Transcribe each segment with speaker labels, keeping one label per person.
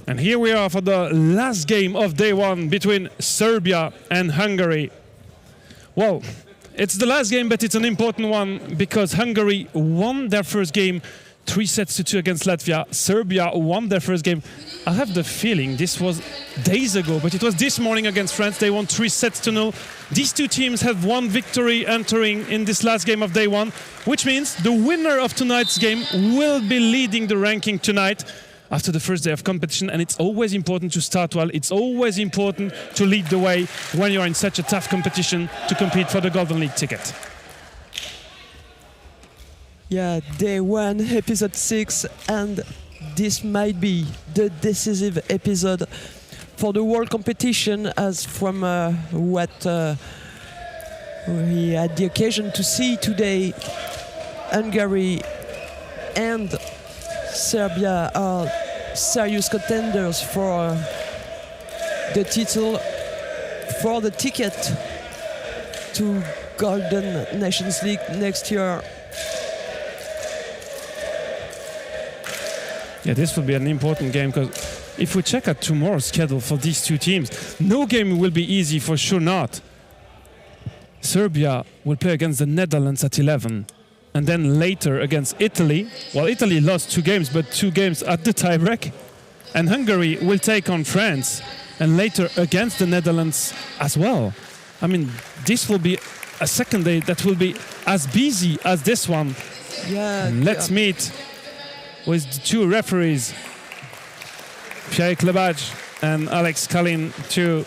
Speaker 1: And here we are for the last game of day one between Serbia and Hungary. Well, it's the last game, but it's an important one because Hungary won their first game 3-2 against Latvia. Serbia won their first game. I have the feeling this was days ago, but it was this morning against France. They won 3-0. These two teams have one victory entering in this last game of day one, which means the winner of tonight's game will be leading the ranking tonight after the first day of competition. And it's always important to start well. It's always important to lead the way when you're in such a tough competition to compete for the Golden League ticket.
Speaker 2: Yeah, day one, episode 6, and this might be the decisive episode for the world competition, as from what we had the occasion to see today. Hungary and Serbia are serious contenders for the title, for the ticket to Golden Nations League next year.
Speaker 1: Yeah, this will be an important game because if we check out tomorrow's schedule for these two teams, no game will be easy, for sure not. Serbia will play against the Netherlands at 11 and then later against Italy. Well, Italy lost 2 games, but 2 games at the tiebreak. And Hungary will take on France and later against the Netherlands as well. I mean, this will be a second day that will be as busy as this one.
Speaker 2: Yeah.
Speaker 1: Let's meet with the 2 referees, Pierre Klebaj and Alex Kalin, to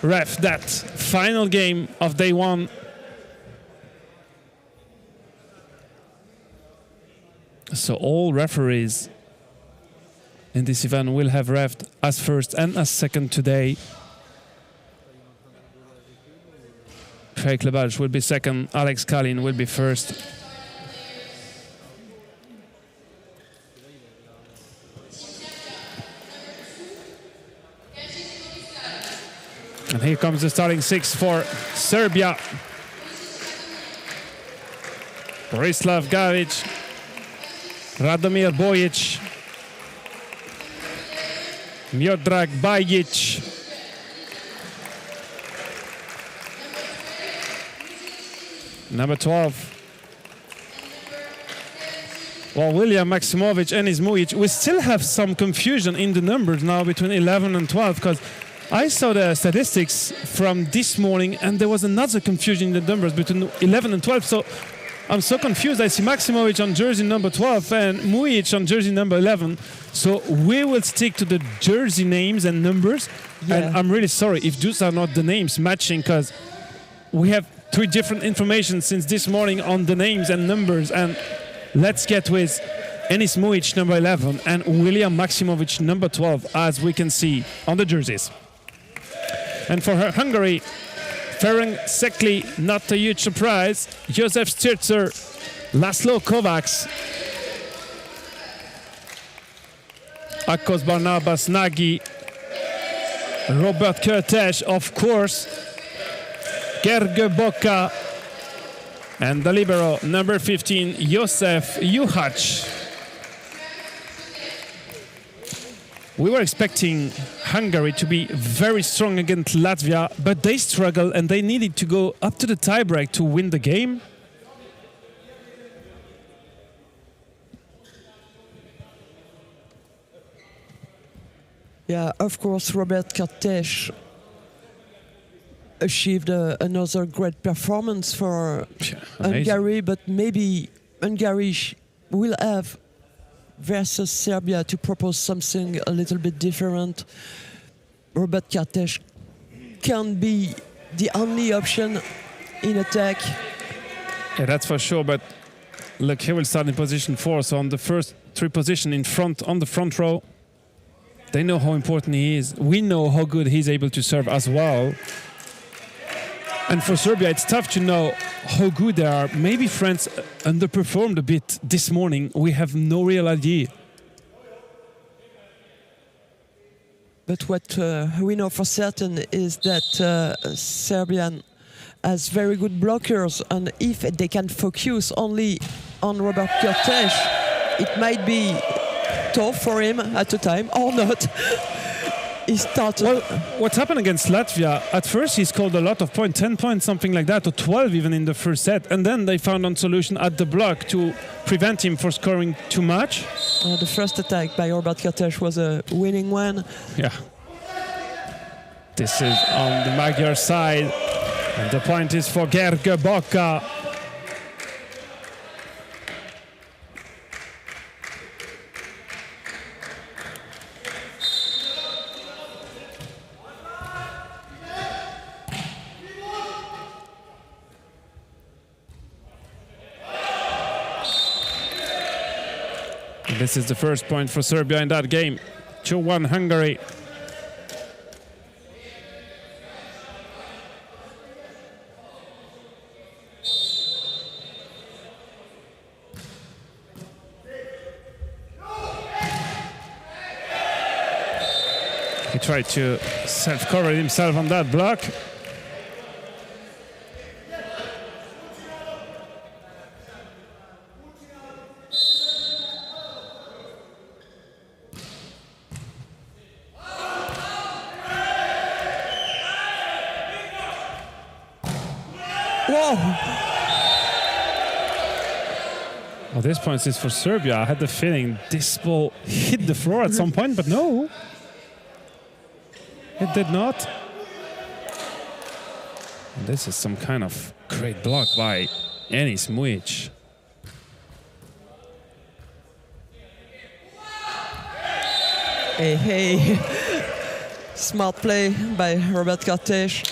Speaker 1: ref that final game of day one. So all referees in this event will have refed as first and as second today. Pierre Klebaj will be second, Alex Kalin will be first. And here comes the starting 6 for Serbia. Borislav Gavic, Radomir Bojic, Miodrag Bajic, number 12. Well, William Maksimovic and Izmujic. We still have some confusion in the numbers now between 11 and 12 because I saw the statistics from this morning and there was another confusion in the numbers between 11 and 12. So I'm so confused. I see Maksimovic on jersey number 12 and Mujic on jersey number 11. So we will stick to the jersey names and numbers. Yeah. And I'm really sorry if those are not the names matching because we have 3 different information since this morning on the names and numbers. And let's get with Enis Mujic number 11 and William Maksimovic number 12, as we can see on the jerseys. And for Hungary, Ferenc Szekely, not a huge surprise. Josef Stirzer, Laszlo Kovacs, Akos Barnabas Nagy, Robert Kertész, of course, Gergő Boka, and the libero, number 15, Josef Juhacz. We were expecting Hungary to be very strong against Latvia, but they struggled and they needed to go up to the tiebreak to win the game.
Speaker 2: Yeah, of course, Robert Kertész achieved another great performance for Hungary, but maybe Hungary will have versus Serbia to propose something a little bit different. Robert Kertész can be the only option in attack.
Speaker 1: Yeah, that's for sure, but look, he will start in position 4, so on the first 3 positions in front, on the front row, they know how important he is. We know how good he's able to serve as well. And for Serbia, it's tough to know how good they are. Maybe France underperformed a bit this morning. We have no real idea.
Speaker 2: But what we know for certain is that Serbia has very good blockers, and if they can focus only on Robert Kertész, it might be tough for him at the time, or not. He started.
Speaker 1: Well, what happened against Latvia? At first, he scored a lot of points, 10 points, something like that, or 12 even in the first set, and then they found a solution at the block to prevent him from scoring too much.
Speaker 2: The first attack by Robert Kertész was a winning one.
Speaker 1: Yeah. This is on the Magyar side, and the point is for Gergő Baka. This is the first point for Serbia in that game. 2-1 Hungary. He tried to self-cover himself on that block. Well, this point is for Serbia. I had the feeling this ball hit the floor at some point, but no. It did not. And this is some kind of great block by Enis Mujic.
Speaker 2: Hey. Smart play by Robert Kertész.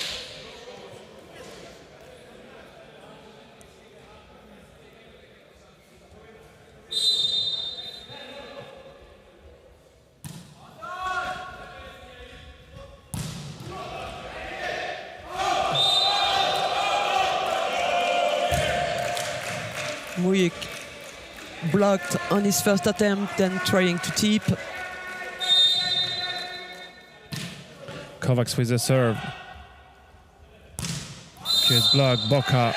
Speaker 2: Mujic blocked on his first attempt, then trying to tip.
Speaker 1: Kovacs with the serve. Good block, Baka.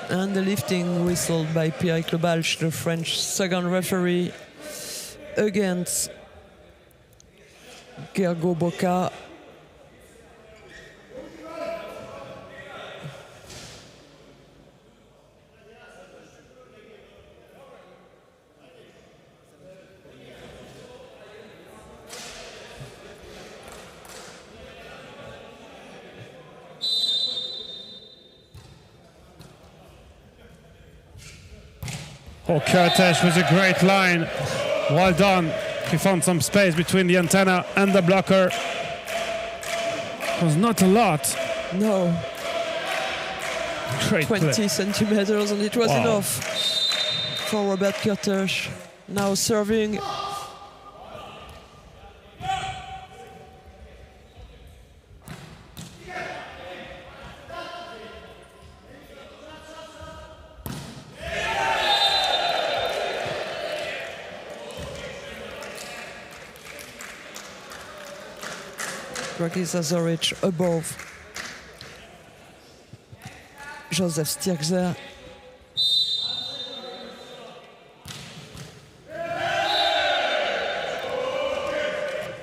Speaker 2: And the lifting whistle by Pierre Lebalch, the French second referee, against Gergő Baka.
Speaker 1: Oh, Kertész with a great line. Well done. He found some space between the antenna and the blocker. It was not a lot.
Speaker 2: No.
Speaker 1: Great
Speaker 2: 20
Speaker 1: play.
Speaker 2: centimeters, and it was
Speaker 1: Wow.
Speaker 2: enough for Robert Kertész. Now serving. Dragiša Zoric above Joseph Stierkzer.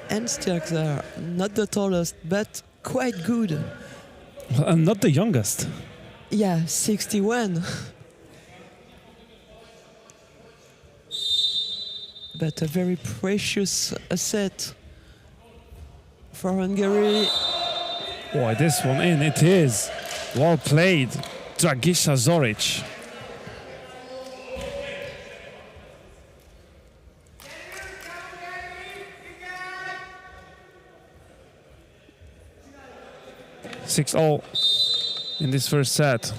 Speaker 2: And Stierkzer, not the tallest, but quite good.
Speaker 1: And not the youngest.
Speaker 2: Yeah, 61. But a very precious asset for Hungary.
Speaker 1: Boy, this one in, it is. Well played, Dragiša Zoric. (6-0) in this first set.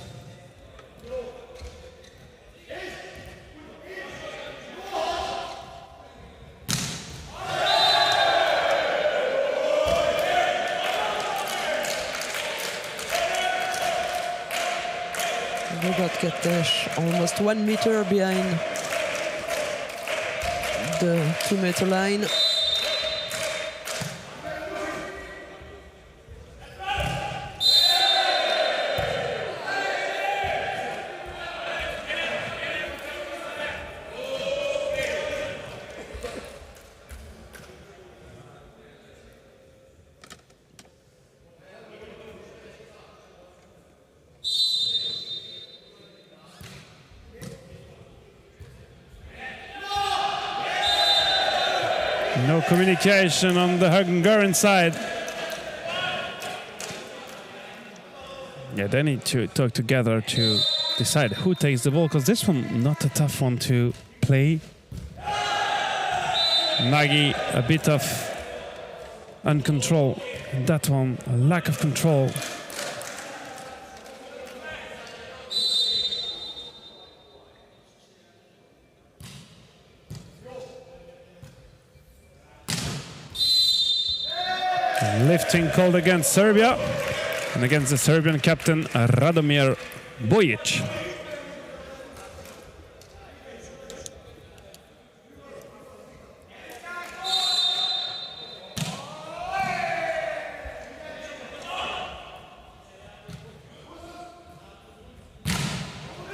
Speaker 2: Robert Kertész almost 1 meter behind the 2-meter line.
Speaker 1: No communication on the Hungarian side. Yeah, they need to talk together to decide who takes the ball, because this one not a tough one to play. Nagy, a bit of uncontrol. That one, a lack of control. Lifting called against Serbia and against the Serbian captain Radomir Bojic.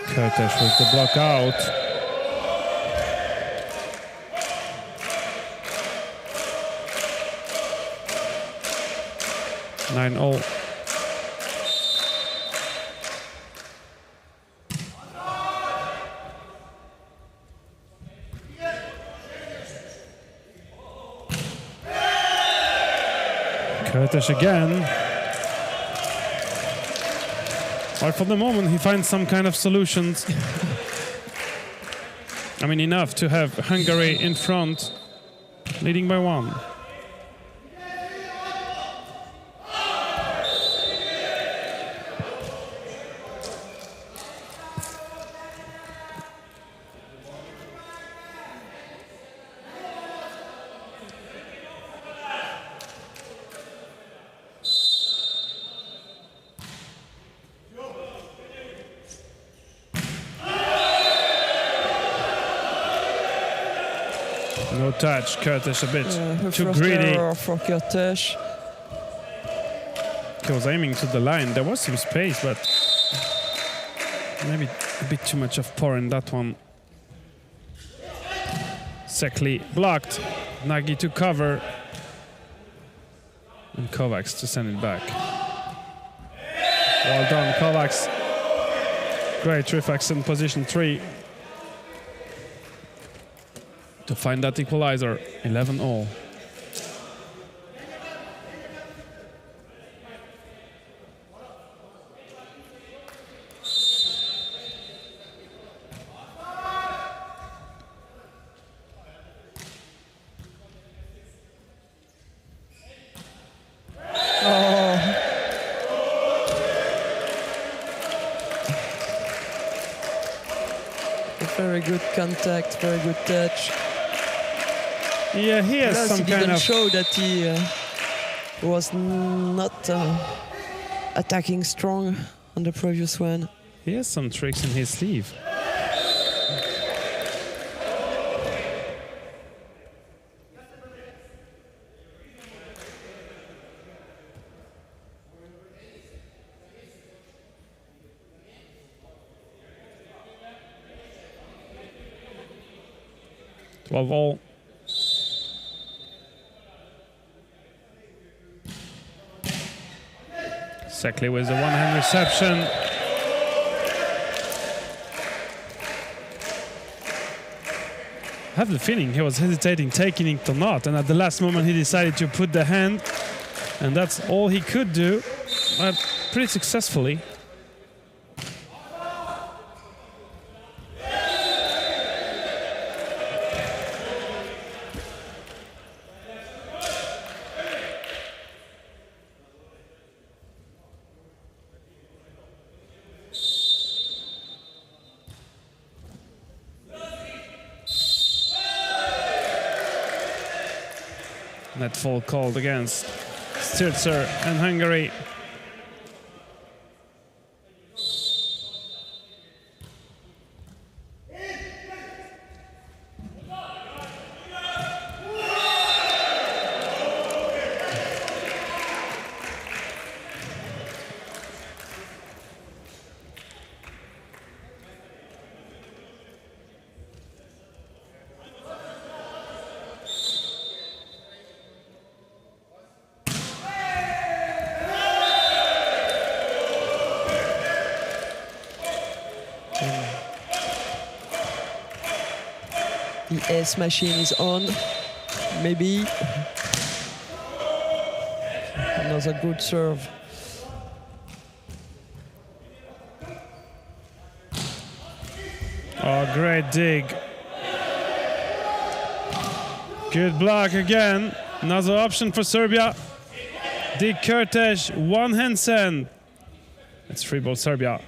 Speaker 1: Kurtes with the block out. Nine all. Kurtes again. But for the moment, he finds some kind of solutions. I mean, enough to have Hungary in front, leading by 1. No touch, Kurtes a bit too greedy.
Speaker 2: For Kurtes.
Speaker 1: He was aiming to the line. There was some space, but maybe a bit too much of power in that one. Sekli blocked. Nagy to cover. And Kovacs to send it back. Well done, Kovacs. Great reflex in position 3. To find that equalizer, 11 all.
Speaker 2: Very good contact, very good touch.
Speaker 1: Yeah, he has some
Speaker 2: kind of show that he was not attacking strong on the previous one.
Speaker 1: He has some tricks in his sleeve. All. Sekli with a one-hand reception. I have the feeling he was hesitating, taking it or not, and at the last moment he decided to put the hand, and that's all he could do, but pretty successfully. Net fall called against Stirzer and Hungary. The ace machine is on.
Speaker 2: maybe. Another good serve.
Speaker 1: Oh, great dig. Good block again. Another option for Serbia. Dig Kurtesh, one hand send. It's free ball Serbia.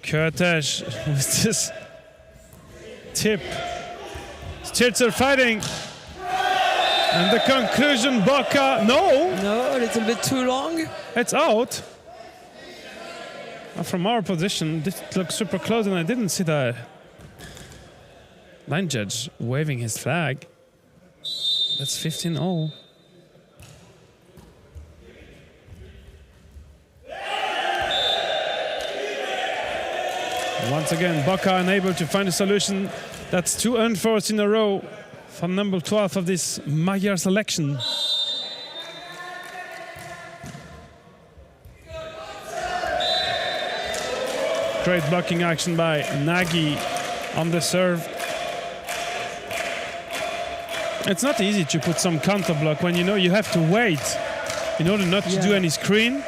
Speaker 1: Kurtesh with this tip. Stirzer fighting. And the conclusion, Boca, no.
Speaker 2: No, a little bit too long.
Speaker 1: It's out. From our position, this looks super close, and I didn't see the line judge waving his flag. That's 15-0. Once again, Boca unable to find a solution. That's 2 unforced in a row for number 12 of this Magyar selection. Great blocking action by Nagy on the serve. It's not easy to put some counter block when you know you have to wait in order not to do any screen.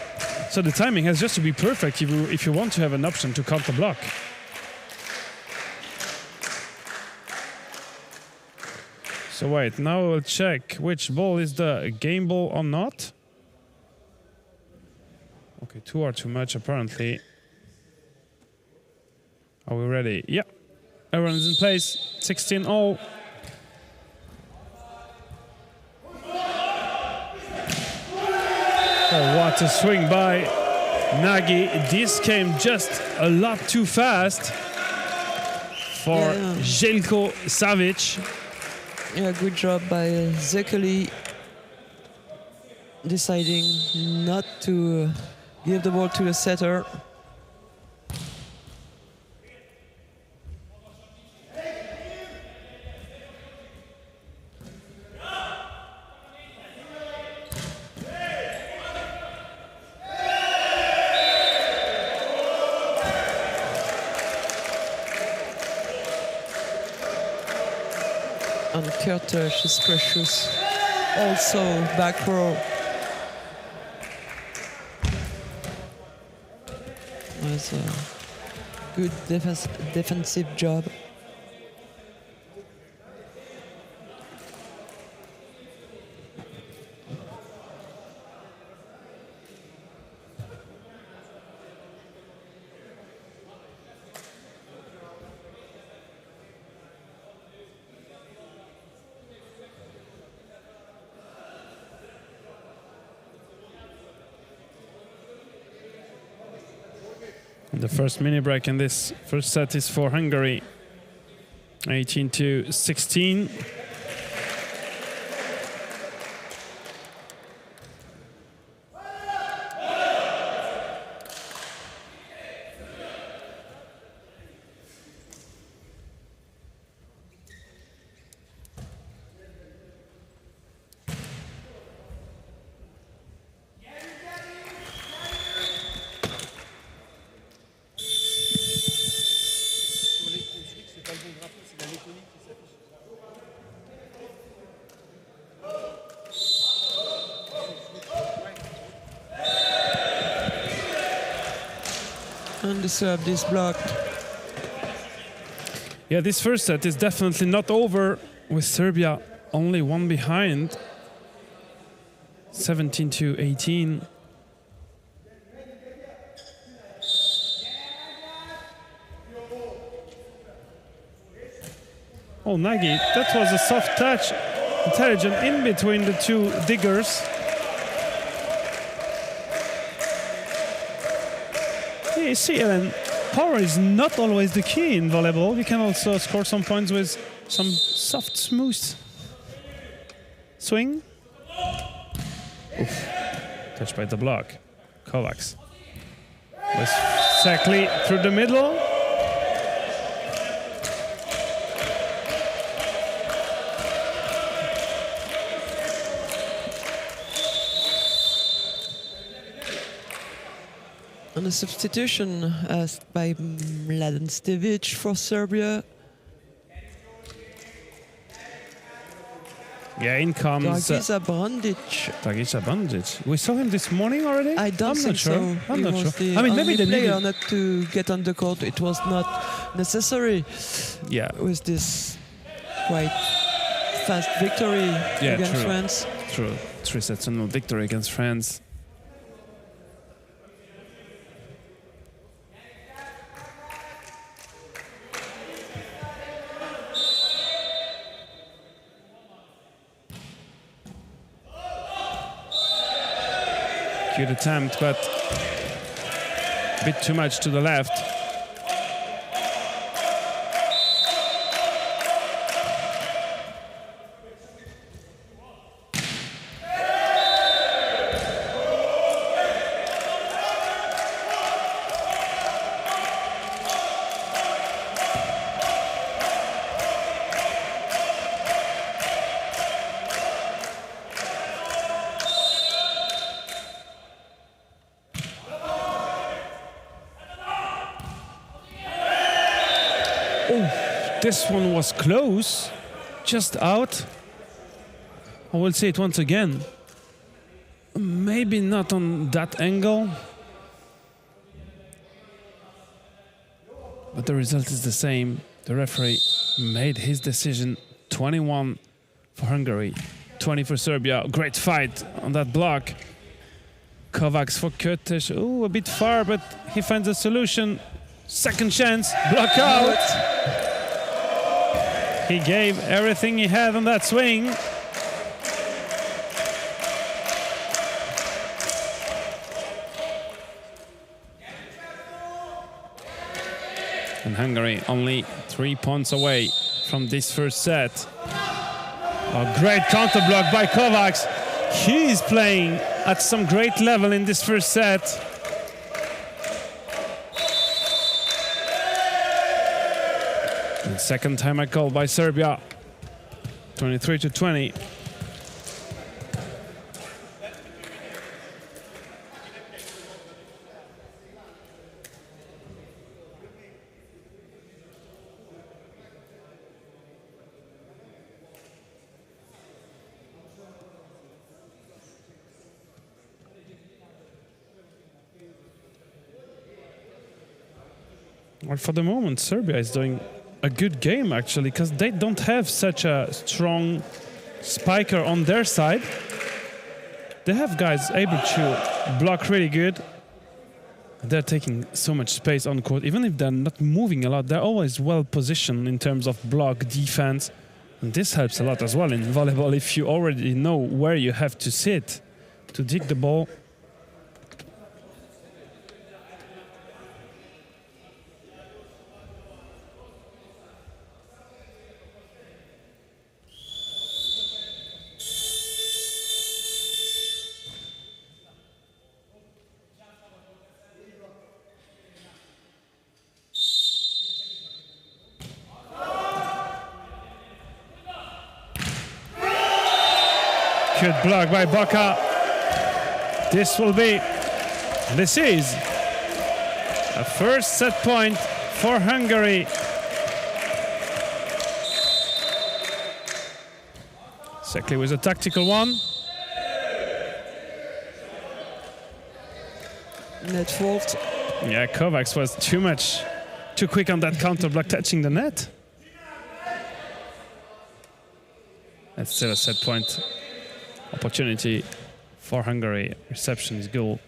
Speaker 1: So the timing has just to be perfect if you want to have an option to counter block. So wait, now we'll check which ball is the game ball or not. Okay, 2 are too much apparently. Are we ready? Yeah. Everyone is in place. 16-0. Oh, what a swing by Nagy. This came just a lot too fast for Željko Savic.
Speaker 2: Yeah, good job by Zekeli deciding not to give the ball to the setter. And Kurtesh is precious. Also back row. That's a good defensive job.
Speaker 1: The first mini break in this first set is for Hungary, 18-16.
Speaker 2: And the serve is blocked.
Speaker 1: Yeah, this first set is definitely not over with Serbia only one behind, 17-18. Oh, Nagy, that was a soft touch, intelligent in between the two diggers. Yeah, you see, Ellen, power is not always the key in volleyball. You can also score some points with some soft, smooth swing. Oof. Touched by the block. Kovacs. With Sekli through the middle.
Speaker 2: And a substitution asked by Mladen Stevic for Serbia.
Speaker 1: Yeah, in comes
Speaker 2: Dragiša Brandic.
Speaker 1: Dragiša Brandic. We saw him this morning already?
Speaker 2: I don't think
Speaker 1: sure.
Speaker 2: so.
Speaker 1: I'm
Speaker 2: He
Speaker 1: not
Speaker 2: was
Speaker 1: sure.
Speaker 2: the
Speaker 1: I mean,
Speaker 2: only
Speaker 1: maybe they
Speaker 2: player
Speaker 1: needed...
Speaker 2: not to get on the court. It was not necessary.
Speaker 1: Yeah.
Speaker 2: With this quite fast victory against
Speaker 1: true.
Speaker 2: France.
Speaker 1: True. 3-0 victory against France. Good attempt, but a bit too much to the left. This one was close, just out. I will say it once again. Maybe not on that angle, but the result is the same. The referee made his decision. 21 for Hungary, 20 for Serbia. Great fight on that block. Kovacs for Kötes. Oh, a bit far, but he finds a solution. Second chance, block out. He gave everything he had on that swing. And Hungary only 3 points away from this first set. A great counter block by Kovacs. He is playing at some great level in this first set. And second time I call by Serbia. 23-20. Well, for the moment, Serbia is doing a good game, actually, because they don't have such a strong spiker on their side. They have guys able to block really good. They're taking so much space on court. Even if they're not moving a lot, they're always well positioned in terms of block defense. And this helps a lot as well in volleyball if you already know where you have to sit to dig the ball. Good block by Boca. This is a first set point for Hungary. Sekli with a tactical one.
Speaker 2: Net fault.
Speaker 1: Yeah, Kovacs was too quick on that counter block touching the net. That's still a set point. Opportunity for Hungary. Reception is goal.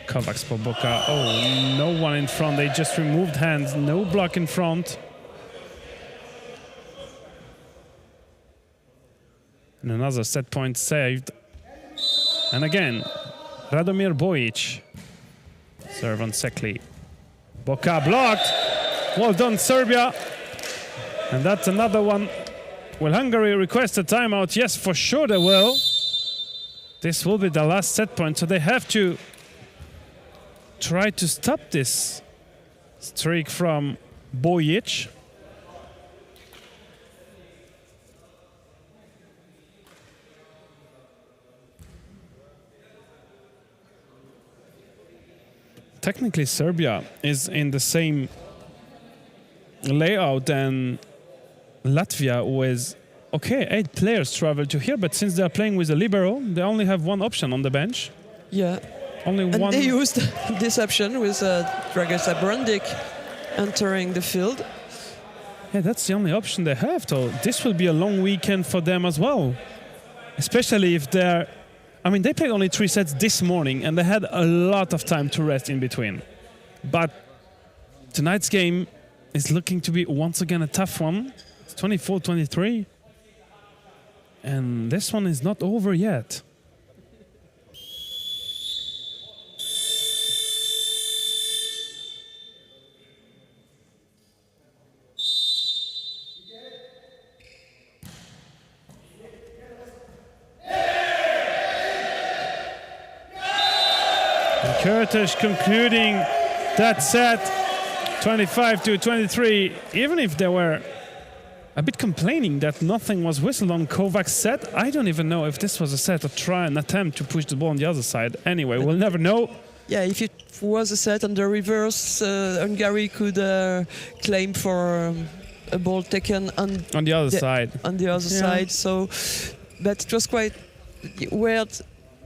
Speaker 1: Kovacs for Boca. Oh, no one in front. They just removed hands. No block in front. And another set point saved. And again, Radomir Bojic. Serve on Sekli. Boca blocked. Well done, Serbia. And that's another one. Will Hungary request a timeout? Yes, for sure they will. This will be the last set point, so they have to try to stop this streak from Bojic. Technically, Serbia is in the same layout than Latvia, who is okay, 8 players travel to here, but since they're playing with a libero, they only have one option on the bench.
Speaker 2: Yeah.
Speaker 1: Only
Speaker 2: and
Speaker 1: one.
Speaker 2: They used this option with Dragosha Brandik entering the field.
Speaker 1: Yeah, that's the only option they have, though. This will be a long weekend for them as well. Especially if they're... I mean, they played only 3 sets this morning, and they had a lot of time to rest in between. But tonight's game is looking to be, once again, a tough one. It's 24-23. And this one is not over yet. Kurtis concluding that set 25-23, even if they were a bit complaining that nothing was whistled on Kovac's set. I don't even know if this was a set or try and attempt to push the ball on the other side. Anyway, we'll never know.
Speaker 2: Yeah, if it was a set on the reverse, Hungary could claim for a ball taken on
Speaker 1: the other side.
Speaker 2: On the other side. So, but it was quite weird.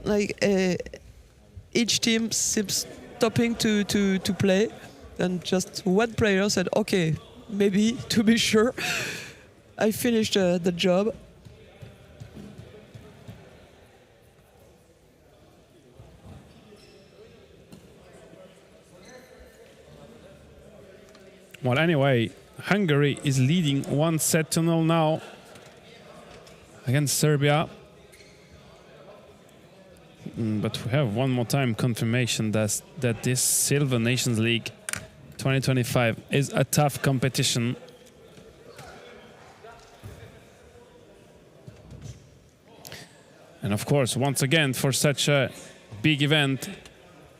Speaker 2: Like each team seems stopping to play, and just one player said, "Okay, maybe to be sure, I finished the job."
Speaker 1: Well, anyway, Hungary is leading 1-0 now against Serbia. But we have one more time confirmation that this Silver Nations League 2025 is a tough competition. And of course, once again, for such a big event,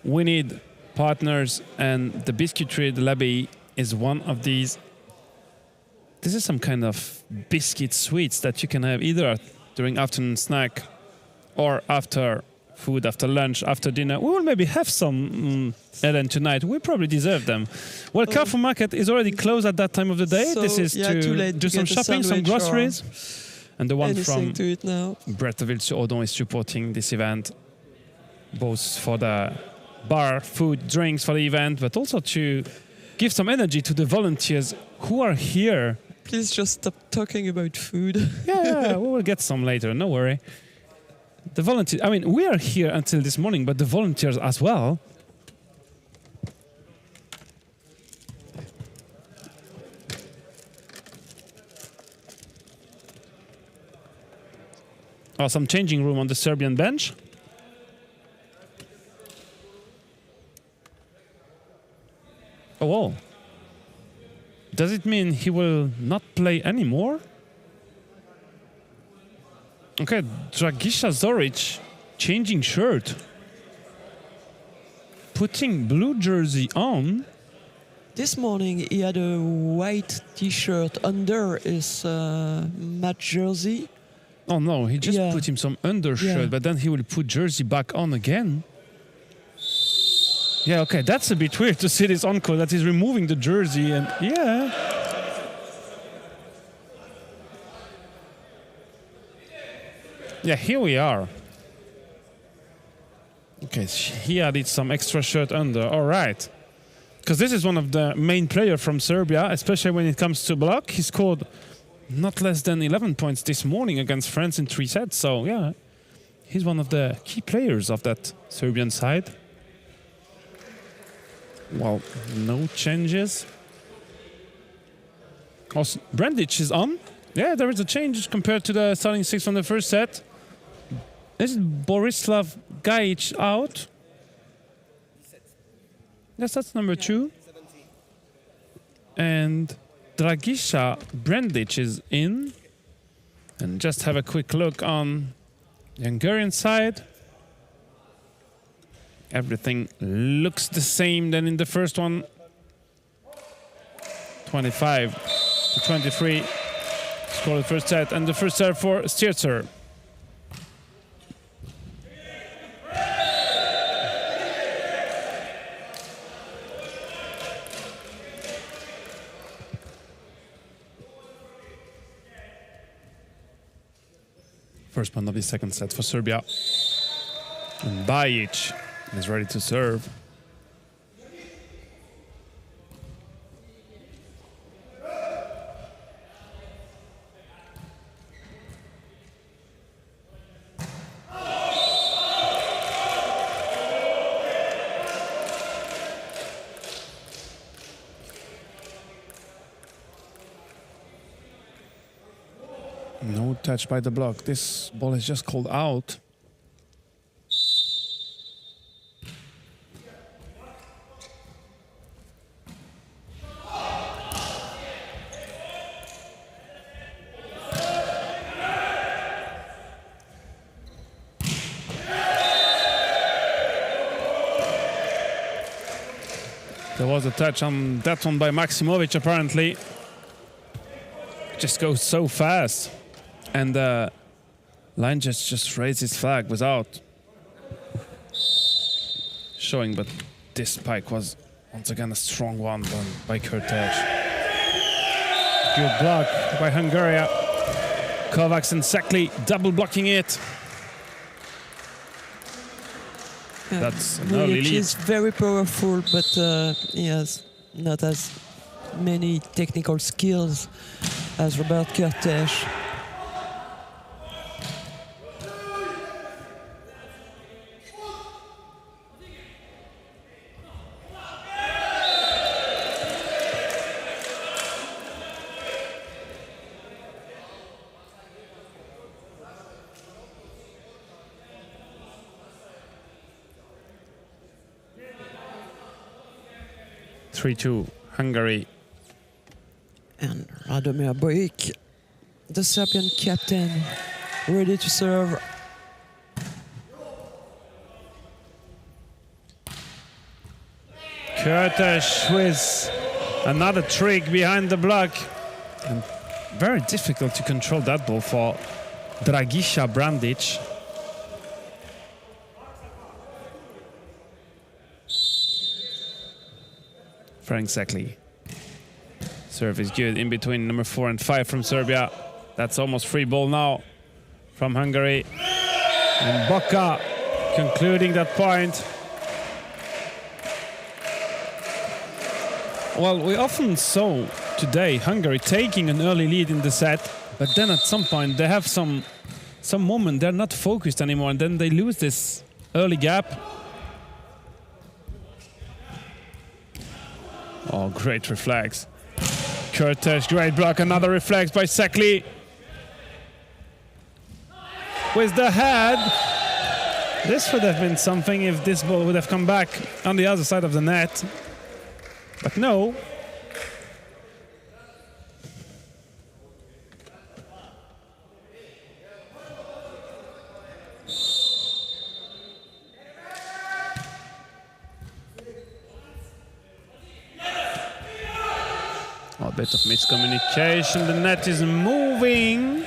Speaker 1: we need partners, and the biscuiterie de l'Abbaye is one of these. This is some kind of biscuit sweets that you can have either during afternoon snack or after food, after lunch, after dinner. We will maybe have some, Ellen, tonight. We probably deserve them. Well, Carrefour Market is already closed at that time of the day.
Speaker 2: So,
Speaker 1: this is to do some shopping, some groceries. And the one from Bretteville-sur-Odon is supporting this event, both for the bar, food, drinks for the event, but also to give some energy to the volunteers who are here.
Speaker 2: Please just stop talking about food.
Speaker 1: Yeah, we will get some later, no worry. The volunteers, I mean, we are here until this morning, but the volunteers as well. Oh, some changing room on the Serbian bench. Oh, wow. Does it mean he will not play anymore? Okay, Dragisha Zoric changing shirt. Putting blue jersey on.
Speaker 2: This morning he had a white t-shirt under his match jersey.
Speaker 1: Oh no, he just put him some undershirt, but then he will put jersey back on again. Yeah, okay, that's a bit weird to see this encore that he's removing the jersey and yeah, here we are. Okay, he added some extra shirt under, all right. Because this is one of the main players from Serbia, especially when it comes to block. He scored not less than 11 points this morning against France in 3 sets. So, yeah, he's one of the key players of that Serbian side. Well, no changes. Also, Brandic is on. Yeah, there is a change compared to the starting 6 from the first set. Is Borislav Gajic out? Yes, that's number 2. And Dragisha Brandic is in. And just have a quick look on the Hungarian side. Everything looks the same than in the first one. 25-23. Score the first set, and the first serve for Stierzer. First point of the second set for Serbia. And Bajic is ready to serve. No touch by the block. This ball is just called out. There was a touch on that one by Maksimovic, apparently. Just goes so fast. And line just raised his flag without showing, but this spike was once again a strong one by Kurtes. Good block by Hungary. Kovacs and Sekli double blocking it. That's an early lead.
Speaker 2: He's very powerful, but he has not as many technical skills as Robert Kurtes.
Speaker 1: (3-2) Hungary.
Speaker 2: And Radomir Bojic, the Serbian captain, ready to serve.
Speaker 1: Kurtes with another trick behind the block. And very difficult to control that ball for Dragiša Brandic. Frank Sekli. Serve is good in between number 4 and 5 from Serbia. That's almost free ball now from Hungary. And Boka concluding that point. Well, we often saw today Hungary taking an early lead in the set, but then at some point they have some moment they're not focused anymore, and then they lose this early gap. Oh, great reflex. Kurtes, great block, another reflex by Sekli. With the head. This would have been something if this ball would have come back on the other side of the net. But no. A bit of miscommunication. The net is moving.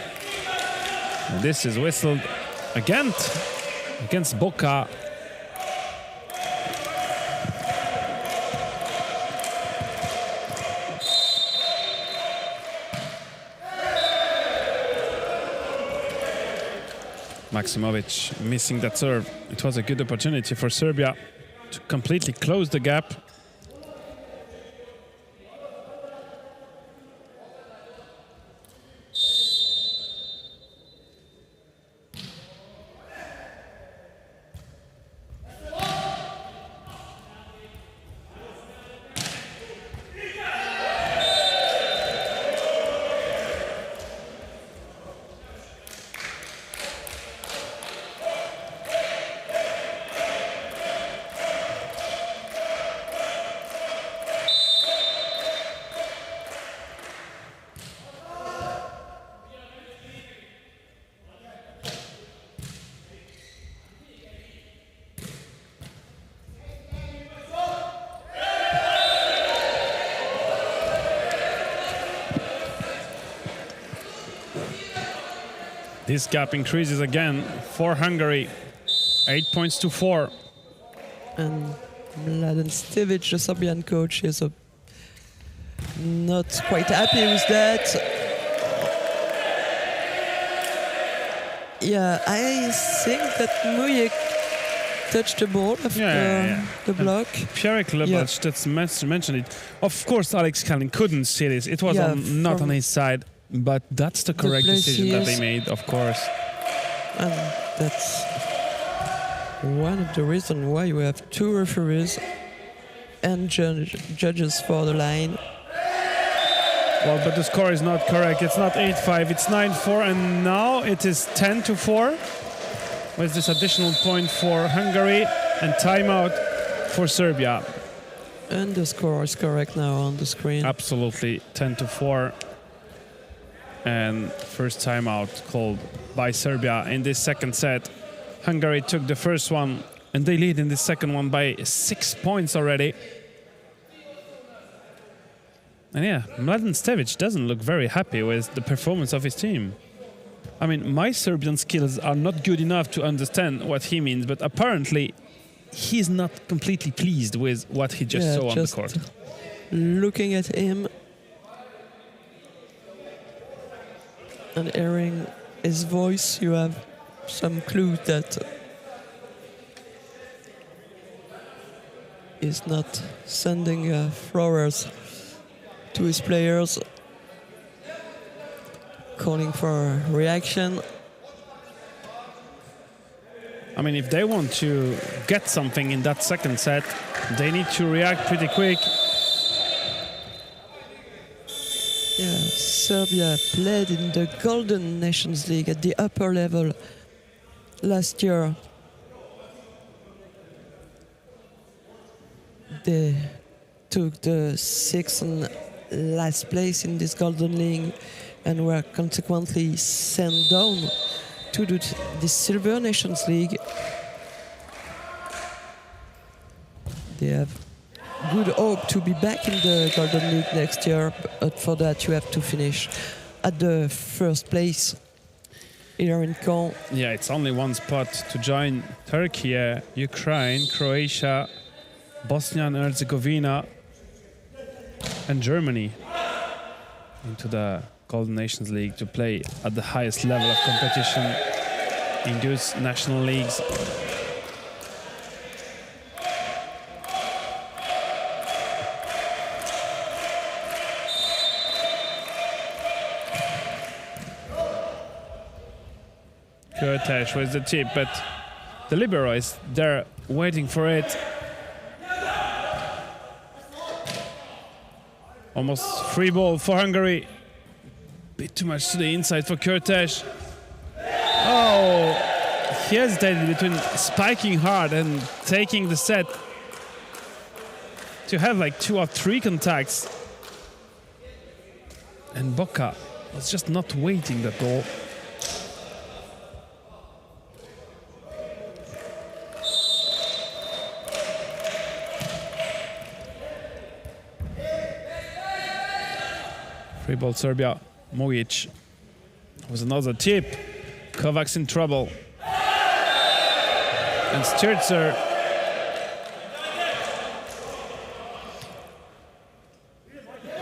Speaker 1: And this is whistled against Boka. Maksimovic missing that serve. It was a good opportunity for Serbia to completely close the gap. This gap increases again for Hungary, 8 points to 4.
Speaker 2: And Mladen Stevic, the Serbian coach, is not quite happy with that. Yeah, I think that Mujek touched the ball after the block.
Speaker 1: Pierre Lebach just mentioned it. Of course, Alex Calling couldn't see this. It was not on his side, but that's the correct decision that they made, of course.
Speaker 2: And that's one of the reasons why we have two referees and judges for the line.
Speaker 1: Well, but the score is not correct. It's not 8-5, it's 9-4, and now it is 10-4 with this additional point for Hungary and timeout for Serbia.
Speaker 2: And the score is correct now on the screen.
Speaker 1: Absolutely, 10-4. And first timeout called by Serbia in this second set. Hungary took the first one, and they lead in the second one by 6 points already. And yeah, Mladen Stevic doesn't look very happy with the performance of his team. I mean, my Serbian skills are not good enough to understand what he means, but apparently he's not completely pleased with what he just saw on the court.
Speaker 2: Looking at him and hearing his voice, you have some clue that he's not sending flowers to his players, calling for a reaction.
Speaker 1: I mean, if they want to get something in that second set, they need to react pretty quick.
Speaker 2: Yeah, Serbia played in the Golden Nations League at the upper level last year. They took the sixth and last place in this Golden League and were consequently sent down to the Silver Nations League. They have good hope to be back in the Golden League next year, but for that you have to finish at the first place here in Caen.
Speaker 1: Yeah, it's only one spot to join Turkey, Ukraine, Croatia, Bosnia and Herzegovina and Germany into the Golden Nations League to play at the highest level of competition in those national leagues. Kurtesh with the tip, but the libero is there waiting for it. Almost free ball for Hungary. Bit too much to the inside for Kurtesh. Oh, he hesitated between spiking hard and taking the set. To have like 2 or 3 contacts. And Boca was just not waiting that goal. Free ball Serbia. Mojic was another tip. Kovacs in trouble. And Sturzer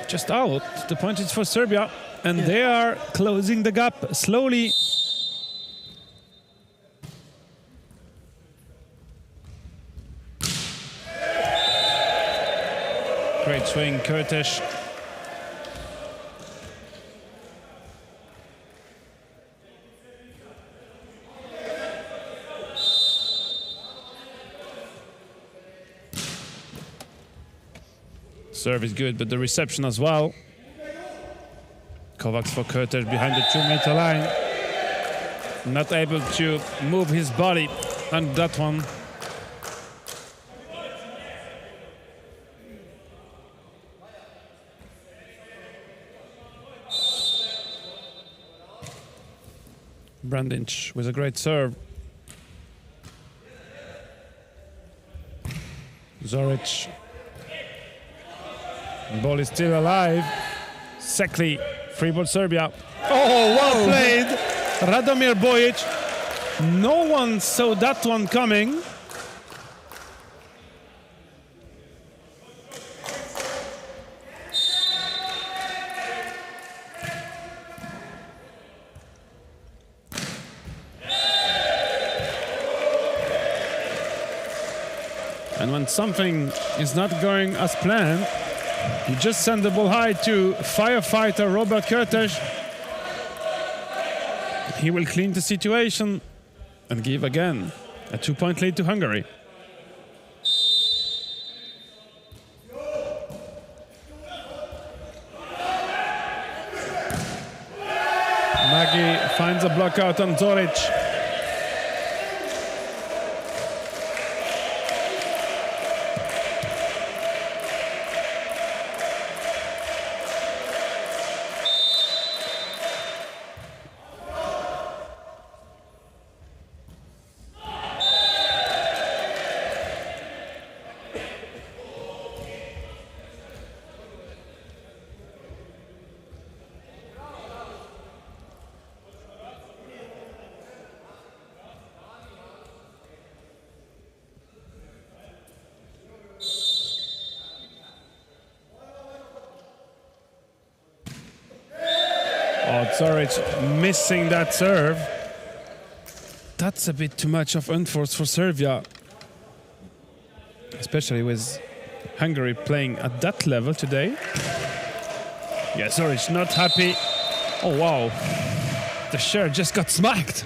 Speaker 1: just out. The point is for Serbia. And they are closing the gap slowly. Great swing, Kurtesh. Serve is good, but the reception as well. Kovacs for Kurtesh behind the 2-meter line. Not able to move his body on that one. Brandinch with a great serve. Zoric. Ball is still alive. Sekli, free ball Serbia. Oh, well played. Radomir Bojic. No one saw that one coming. And when something is not going as planned, you just send the ball high to firefighter Robert Curtis. He will clean the situation and give again a 2-point lead to Hungary. Nagy finds a block out on Zoric. Oh, Zoric missing that serve. That's a bit too much of unforced for Serbia. Especially with Hungary playing at that level today. Yeah, Zoric not happy. Oh, wow. The share just got smacked.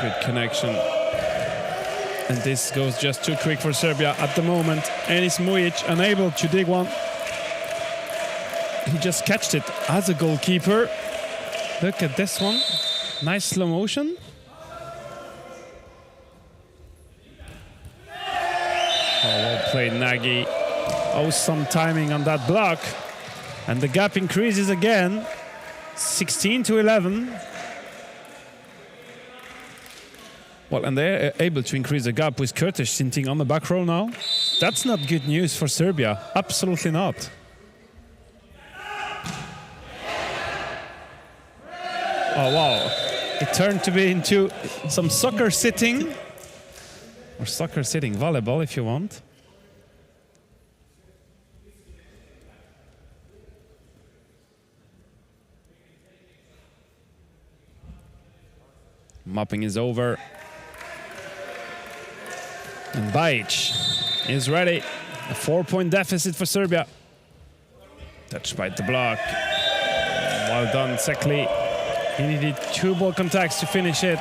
Speaker 1: Good connection. And this goes just too quick for Serbia at the moment. Enis Mujic unable to dig one. He just catched it as a goalkeeper. Look at this one. Nice slow motion. Oh, well played, Nagy. Oh, some timing on that block. And the gap increases again. 16-11. Well, and they're able to increase the gap with Curtis sitting on the back row now. That's not good news for Serbia. Absolutely not. Oh, wow. It turned to be into some soccer sitting. Or soccer sitting volleyball, if you want. Mopping is over. And Bajic is ready. A 4-point deficit for Serbia. Touched by the block. Well done, Sekli. He needed 2 ball contacts to finish it.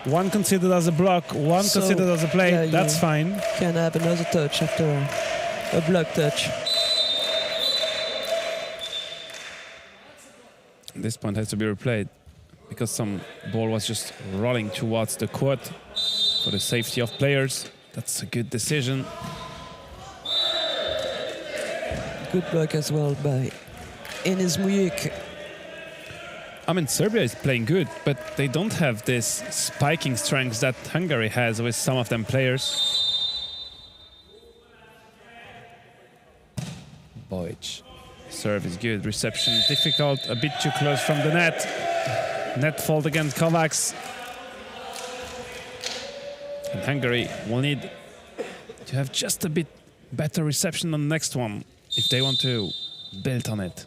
Speaker 1: One considered as a block, one considered as a play. Yeah, that's fine.
Speaker 2: Can have another touch after a block touch.
Speaker 1: This point has to be replayed because some ball was just rolling towards the court for the safety of players. That's a good decision.
Speaker 2: Good block as well by Enis Mujic.
Speaker 1: I mean, Serbia is playing good, but they don't have this spiking strength that Hungary has with some of them players. Bajic. Serve is good, reception difficult, a bit too close from the net. Net fault against Kovacs. And Hungary will need to have just a bit better reception on the next one if they want to build on it.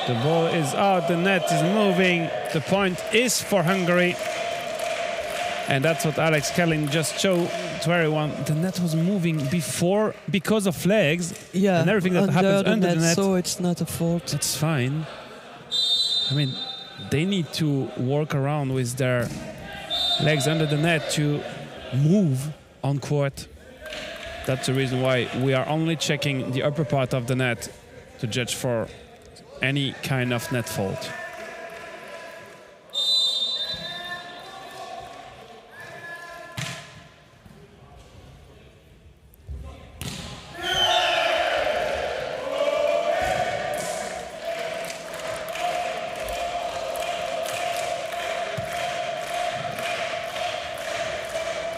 Speaker 1: The ball is out, the net is moving. The point is for Hungary. And that's what Alex Kellin just showed to everyone. The net was moving before because of legs.
Speaker 2: Yeah,
Speaker 1: and everything that happens under the net.
Speaker 2: So it's not a fault.
Speaker 1: It's fine. I mean, they need to work around with their legs under the net to move on court. That's the reason why we are only checking the upper part of the net to judge for any kind of net fault.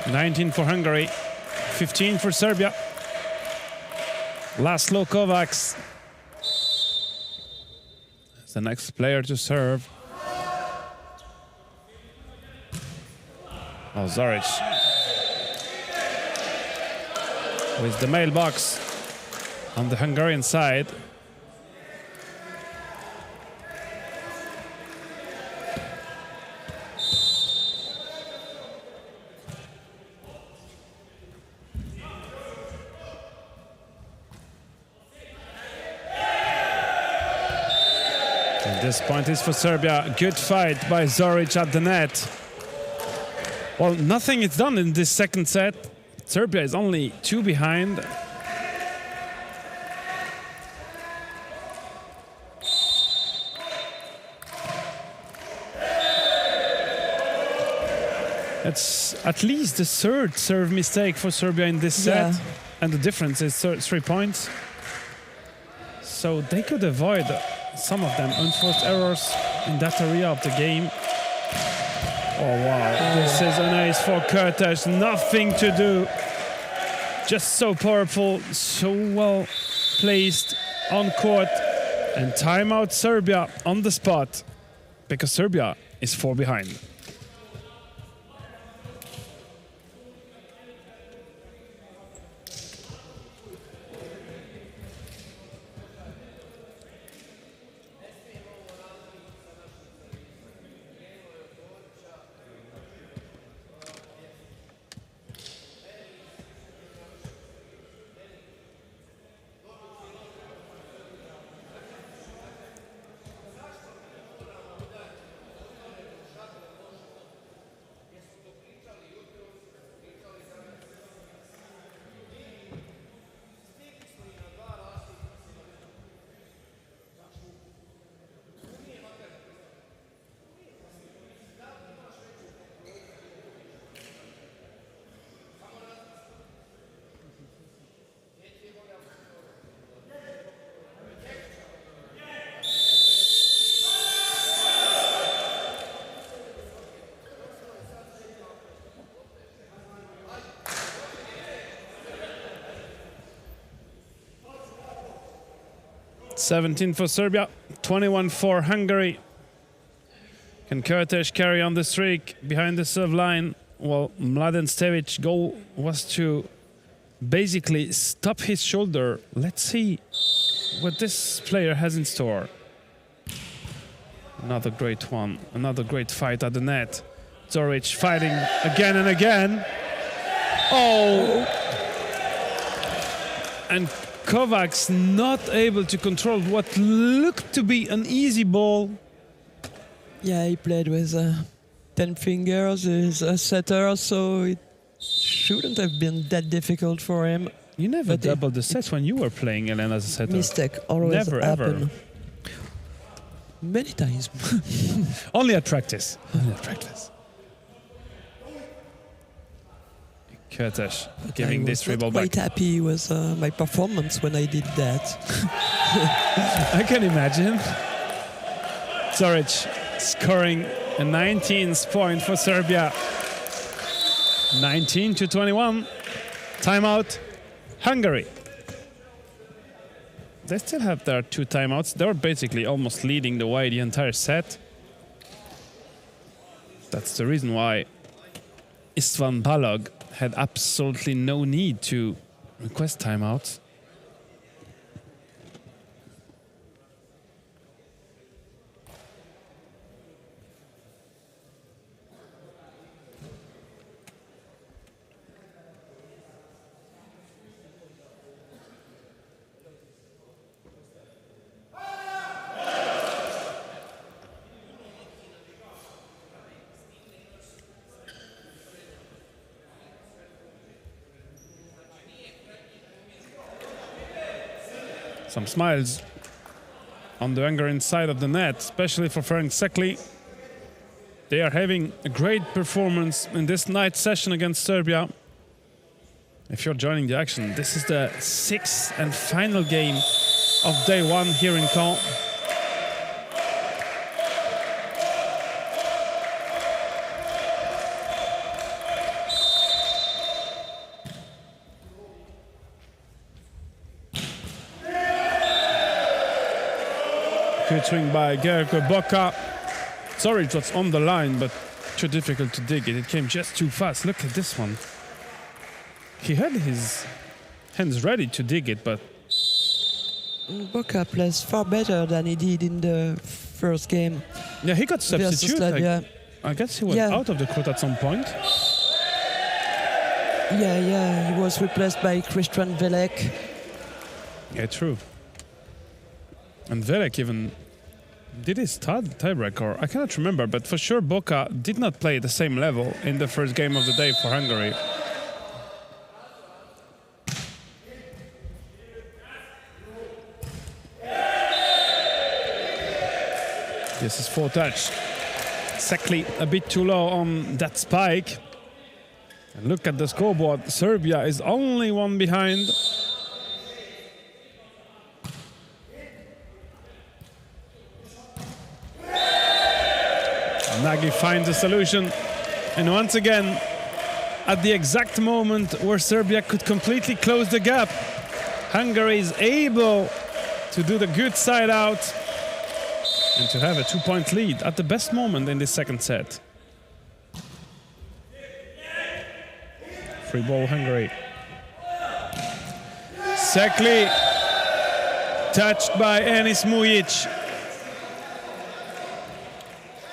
Speaker 1: $19 for Hungary, 15 for Serbia. Laszlo Kovacs The next player to serve. Oh, Zoric with the mailbox on the Hungarian side. This point is for Serbia. Good fight by Zoric at the net. Well, nothing is done in this second set. Serbia is only 2 behind. It's at least the third serve mistake for Serbia in this set. And the difference is 3 points. So they could avoid some of them unforced errors in that area of the game. Oh wow, this is an ace for Kurtes, nothing to do. Just so powerful, so well placed on court. And timeout Serbia on the spot, because Serbia is 4 behind. $17 for Serbia, 21 for Hungary. Can Kurtes carry on the streak behind the serve line? Well, Mladen Stevic's goal was to basically stop his shoulder. Let's see what this player has in store. Another great one, another great fight at the net. Zoric fighting again and again. Oh! And Kovacs not able to control what looked to be an easy ball.
Speaker 2: Yeah, he played with 10 fingers, he's a setter, so it shouldn't have been that difficult for him.
Speaker 1: You never doubled the sets when you were playing, Ellen, as a setter.
Speaker 2: Mistake always
Speaker 1: never,
Speaker 2: happen.
Speaker 1: ever.
Speaker 2: Many times.
Speaker 1: Only at practice. Only at practice. Kurtes giving this dribble back.
Speaker 2: I was quite happy with my performance when I did that.
Speaker 1: I can imagine. Zoric scoring a 19th point for Serbia. 19-21. Timeout, Hungary. They still have their 2 timeouts. They were basically almost leading the way the entire set. That's the reason why Istvan Balog had absolutely no need to request timeouts. Some smiles on the Hungarian side of the net, especially for Ferenc Sekli. They are having a great performance in this night session against Serbia. If you're joining the action, this is the 6th and final game of day 1 here in Caen. Good swing by Gerko Boca. Sorry, it was on the line, but too difficult to dig it. It came just too fast. Look at this one. He had his hands ready to dig it, but...
Speaker 2: Boca plays far better than he did in the first game.
Speaker 1: Yeah, he got substituted. I guess he was out of the court at some point.
Speaker 2: Yeah, he was replaced by Christian Velek.
Speaker 1: Yeah, true. And Velek even did his tiebreak, or I cannot remember, but for sure Boca did not play at the same level in the first game of the day for Hungary. This is full touch. Exactly a bit too low on that spike. And look at the scoreboard. Serbia is only one behind. Nagy finds a solution. And once again, at the exact moment where Serbia could completely close the gap, Hungary is able to do the good side out and to have a 2-point lead at the best moment in this second set. Free ball, Hungary. Sekli, touched by Enis Mujic.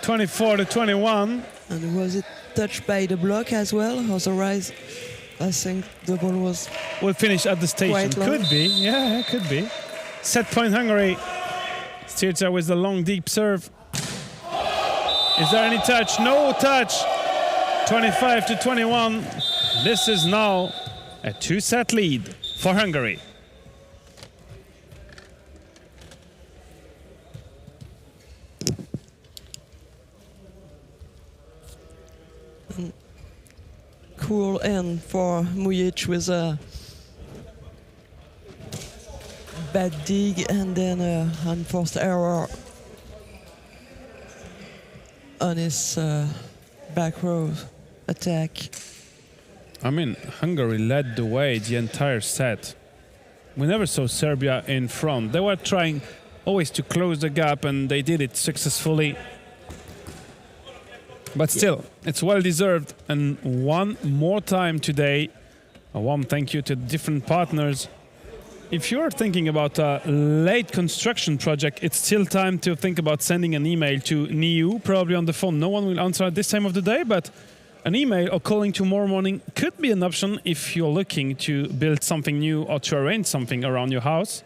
Speaker 1: 24-21.
Speaker 2: And was it touched by the block as well? Otherwise, I think the ball was...
Speaker 1: Will finish at the station. Could be, yeah, it could be. Set point, Hungary. Stirza with the long, deep serve. Is there any touch? No touch. 25-21. This is now a 2-set lead for Hungary.
Speaker 2: Cool end for Mujic with a bad dig and then an unforced error on his back row attack.
Speaker 1: I mean, Hungary led the way the entire set. We never saw Serbia in front. They were trying always to close the gap, and they did it successfully. But still, it's well deserved. And one more time today, a warm thank you to different partners. If you're thinking about a late construction project, it's still time to think about sending an email to NIU, probably on the phone. No one will answer at this time of the day, but an email or calling tomorrow morning could be an option if you're looking to build something new or to arrange something around your house.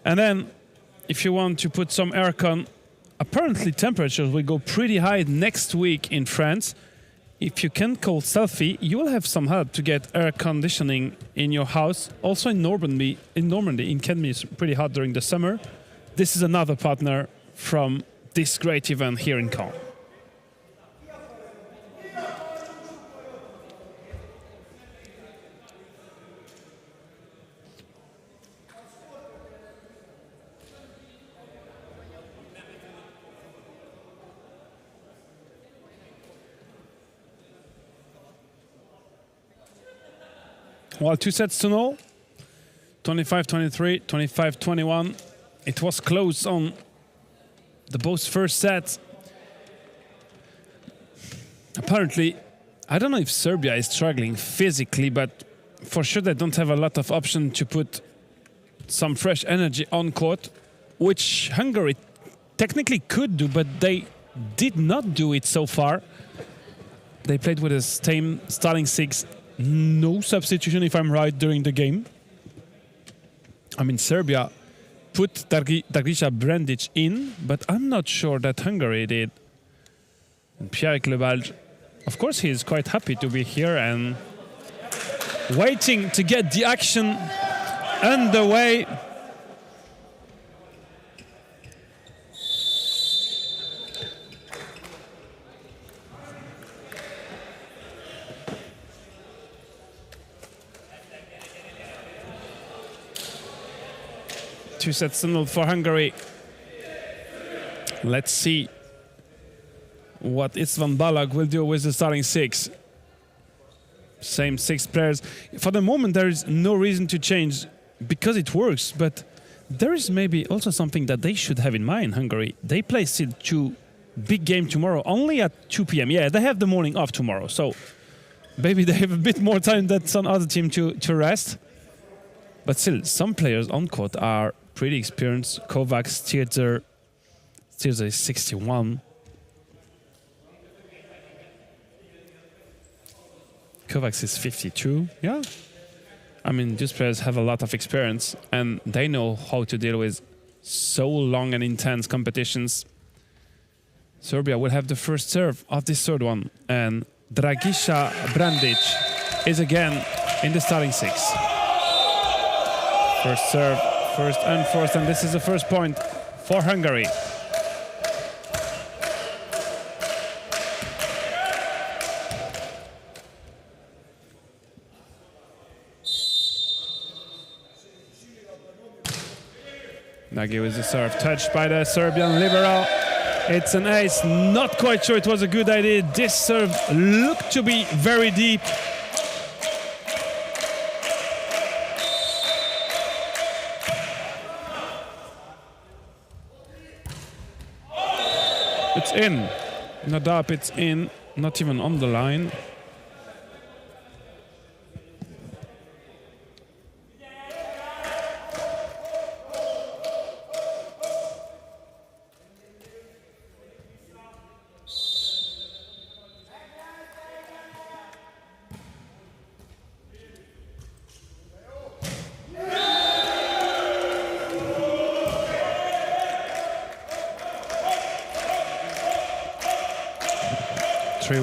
Speaker 1: And then, if you want to put some aircon, apparently temperatures will go pretty high next week in France. If you can call Selfie, you will have some help to get air conditioning in your house. Also in Normandy, it can be pretty hot during the summer. This is another partner from this great event here in Caen. Well, 2-0, 25-23, 25-21. It was close on the both first sets. Apparently, I don't know if Serbia is struggling physically, but for sure they don't have a lot of option to put some fresh energy on court, which Hungary technically could do, but they did not do it so far. They played with the same starting six. No substitution, if I'm right, during the game. I mean, Serbia put Dragiša Brandic in, but I'm not sure that Hungary did. And Pierre Lebalj, of course, he is quite happy to be here and waiting to get the action underway. Two sets to nil for Hungary. Let's see what Istvan Balag will do with the starting six. Same six players. For the moment, there is no reason to change because it works, but there is maybe also something that they should have in mind, Hungary. They play still 2 big game tomorrow, only at 2 p.m. Yeah, they have the morning off tomorrow, so maybe they have a bit more time than some other team to rest. But still, some players on court are pretty experienced. Kovacs, Tirzer is 61. Kovacs is 52. Yeah. I mean, these players have a lot of experience and they know how to deal with so long and intense competitions. Serbia will have the first serve of this third one, and Dragiša Brandic is again in the starting 6. First serve, first unforced, and this is the first point for Hungary. Nagy with the serve, touched by the Serbian libero. It's an ace, not quite sure it was a good idea. This serve looked to be very deep. It's in, not up, it's in, not even on the line.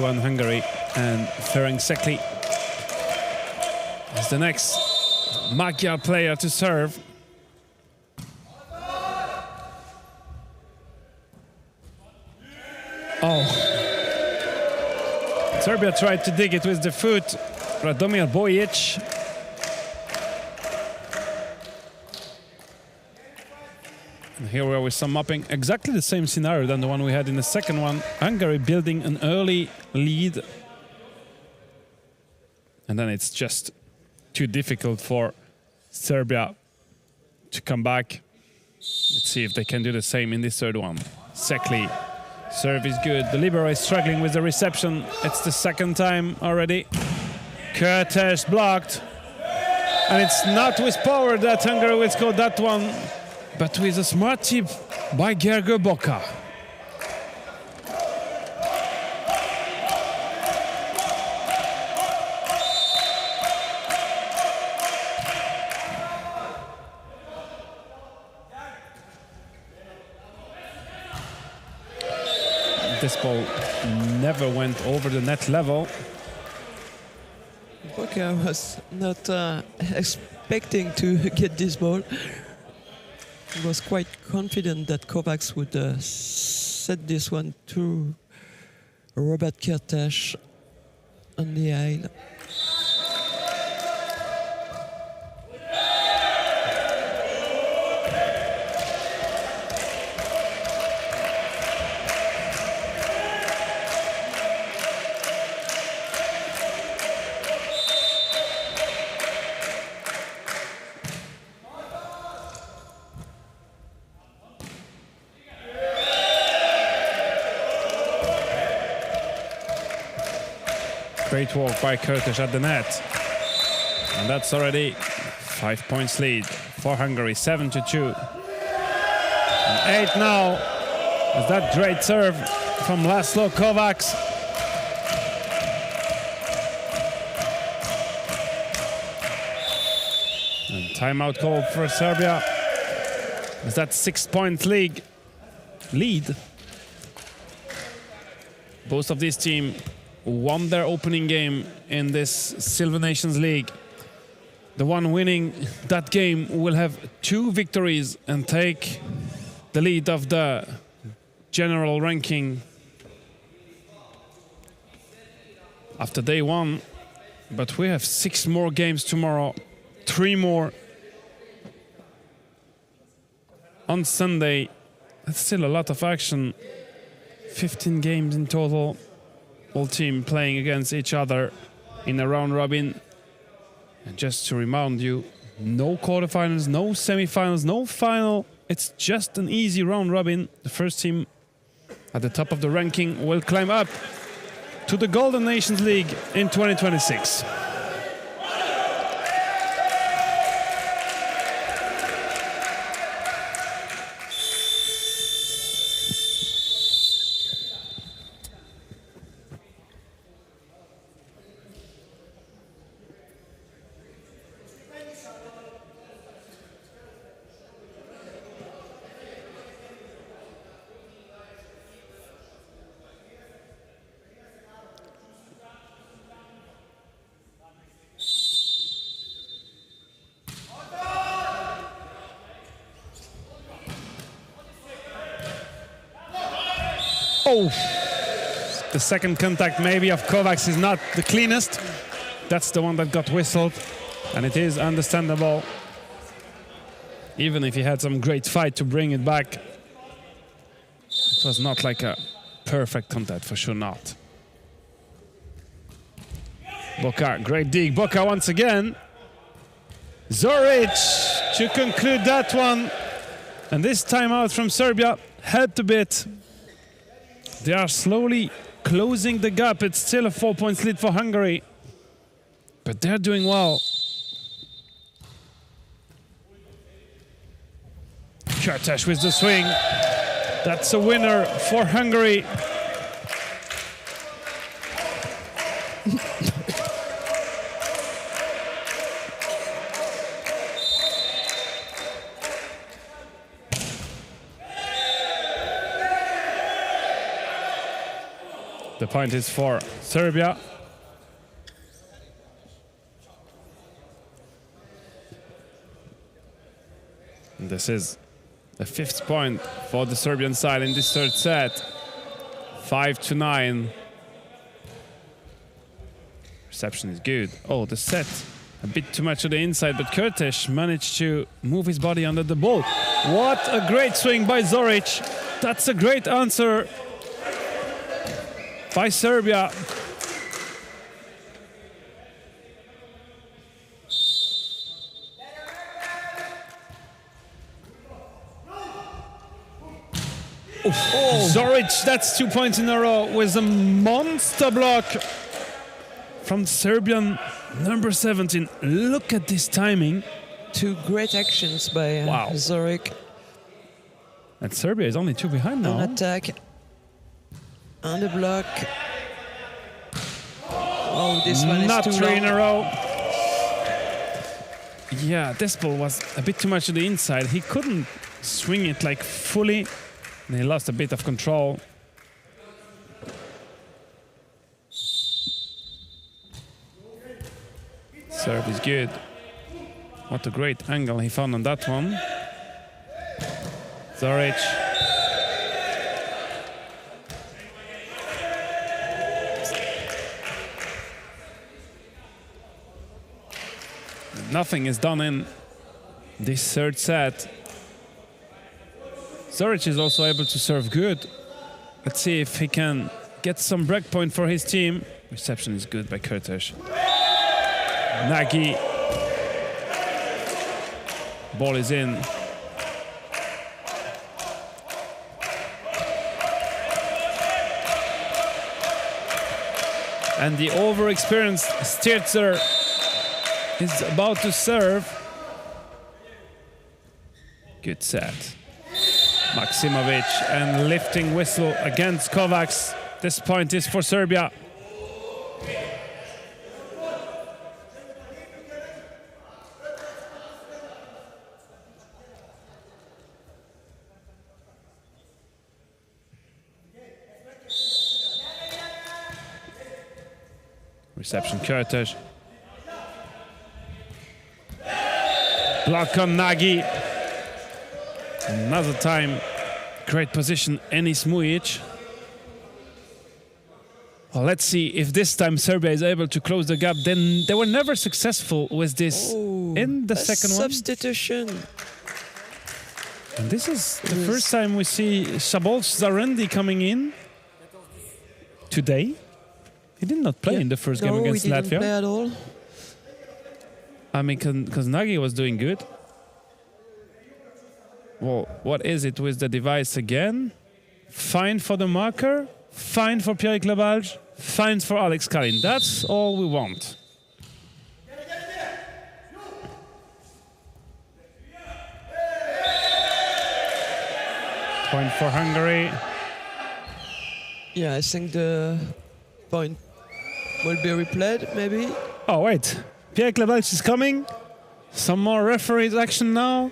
Speaker 1: Hungary, and Ferenc Sekli is the next Magyar player to serve. Oh. Serbia tried to dig it with the foot. Radomir Bojic. And here we are with some mopping. Exactly the same scenario than the one we had in the second one. Hungary building an early lead. And then it's just too difficult for Serbia to come back. Let's see if they can do the same in this third one. Sekli, serve is good. The libero is struggling with the reception. It's the second time already. Kertes blocked. And it's not with power that Hungary will score that one, but with a smart tip by Gergő Boka. This ball never went over the net level.
Speaker 2: Boka was not expecting to get this ball. He was quite confident that Kovacs would set this one to Robert Kertes on the aisle.
Speaker 1: Great work by Kertes at the net. And that's already 5 points lead for Hungary, 7-2. And 8 now. Is that great serve from Laszlo Kovacs. And timeout call for Serbia. Is that 6 point lead? Both of these teams won their opening game in this Silver Nations League. The one winning that game will have 2 victories and take the lead of the general ranking after day 1. But we have 6 more games tomorrow, 3 more on Sunday. That's still a lot of action. 15 games in total. All team playing against each other in a round robin. And just to remind you, No quarterfinals, no semifinals, no final. It's just an easy round robin. The first team at the top of the ranking will climb up to the Golden Nations League in 2026. Oh, the second contact maybe of Kovacs is not the cleanest. That's the one that got whistled, and it is understandable. Even if he had some great fight to bring it back, it was not like a perfect contact, for sure not. Boka, great dig. Boka once again. Zoric to conclude that one. And this timeout from Serbia helped a bit. They are slowly closing the gap. It's still a 4-point lead for Hungary, but they're doing well. Kertes with the swing. That's a winner for Hungary. The point is for Serbia. And this is the 5th point for the Serbian side in this third set. 5-9. Reception is good. Oh, the set a bit too much to the inside, but Kertes managed to move his body under the ball. What a great swing by Zoric. That's a great answer by Serbia. Oh. Zoric, that's 2 points in a row with a monster block from Serbian number 17. Look at this timing.
Speaker 2: 2 great actions by Zoric.
Speaker 1: And Serbia is only 2 behind now.
Speaker 2: An attack. And a block. Oh, this one is
Speaker 1: not
Speaker 2: too
Speaker 1: 3
Speaker 2: long.
Speaker 1: in a row. Yeah, this ball was a bit too much to the inside. He couldn't swing it like fully, and he lost a bit of control. Serve is good. What a great angle he found on that one. Zoric. Nothing is done in this third set. Zoric is also able to serve good. Let's see if he can get some break point for his team. Reception is good by Kertes. Nagy. Ball is in. And the overexperienced Stirzer is about to serve. Good set. Maksimovic and lifting whistle against Kovacs. This point is for Serbia. Reception Kertes. Block on Nagy. Another time, great position, Enis Mujic. Well, let's see if this time Serbia is able to close the gap. Then they were never successful with this in the second one.
Speaker 2: Substitution.
Speaker 1: And this is the first time we see Szabolcs Zarendi coming in today. He did not play in the first game against
Speaker 2: Latvia.
Speaker 1: Latvia.
Speaker 2: Play at all.
Speaker 1: I mean, because Nagy was doing good. Well, what is it with the device again? Fine for the marker, fine for Pierre-Eric Labalge, fine for Alex Kalin. That's all we want. Point for Hungary.
Speaker 2: Yeah, I think the point will be replayed, maybe.
Speaker 1: Oh, wait. Pierre-Eric Labalge is coming. Some more referees action now.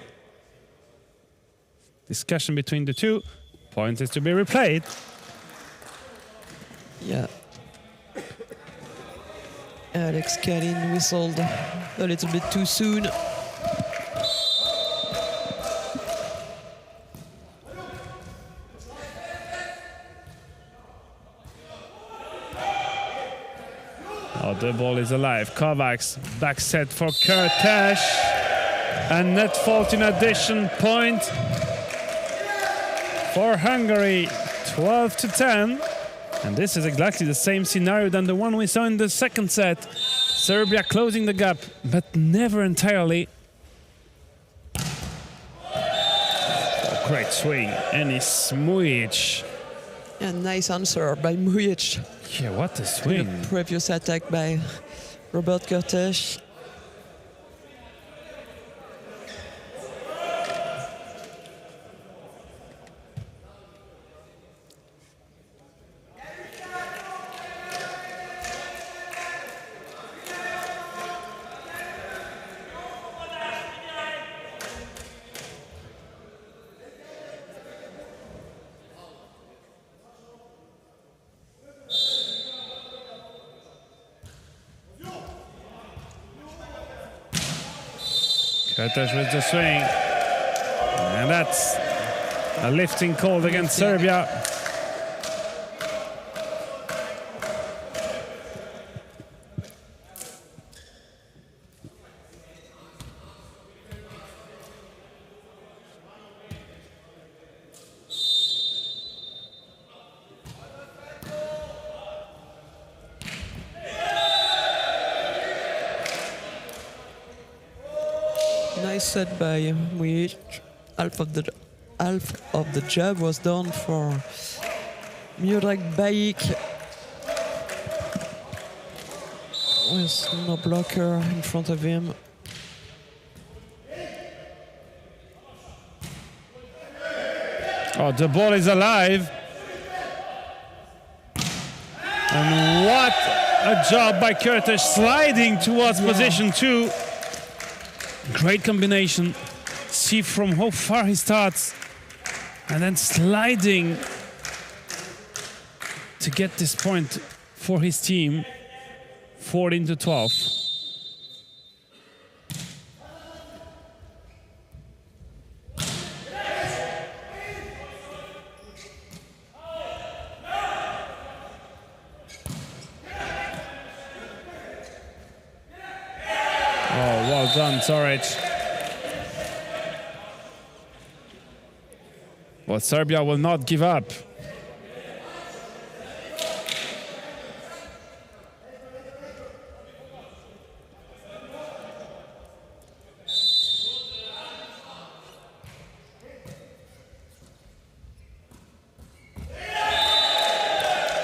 Speaker 1: Discussion between the two. Point is to be replayed.
Speaker 2: Yeah. Alex Kalin whistled a little bit too soon.
Speaker 1: Oh, the ball is alive. Kovacs back set for Kurtesh. And net fault in addition. Point for Hungary. 12-10. And this is exactly the same scenario than the one we saw in the second set. Serbia closing the gap, but never entirely. Oh, great swing. Enis Mujic.
Speaker 2: Yeah, nice answer by Mujic.
Speaker 1: Yeah, what a swing.
Speaker 2: The previous attack by Robert Kurtesh.
Speaker 1: Kurtesh with the swing. And that's a lifting called against Serbia.
Speaker 2: Nice set by Mujic. Half of the job was done for Murek Baik. With no blocker in front of him.
Speaker 1: Oh, the ball is alive. And what a job by Kurtesh, sliding towards position 2. Great combination. See from how far he starts. And then sliding to get this point for his team. 14-12. Well done, Zoric. Well, Serbia will not give up.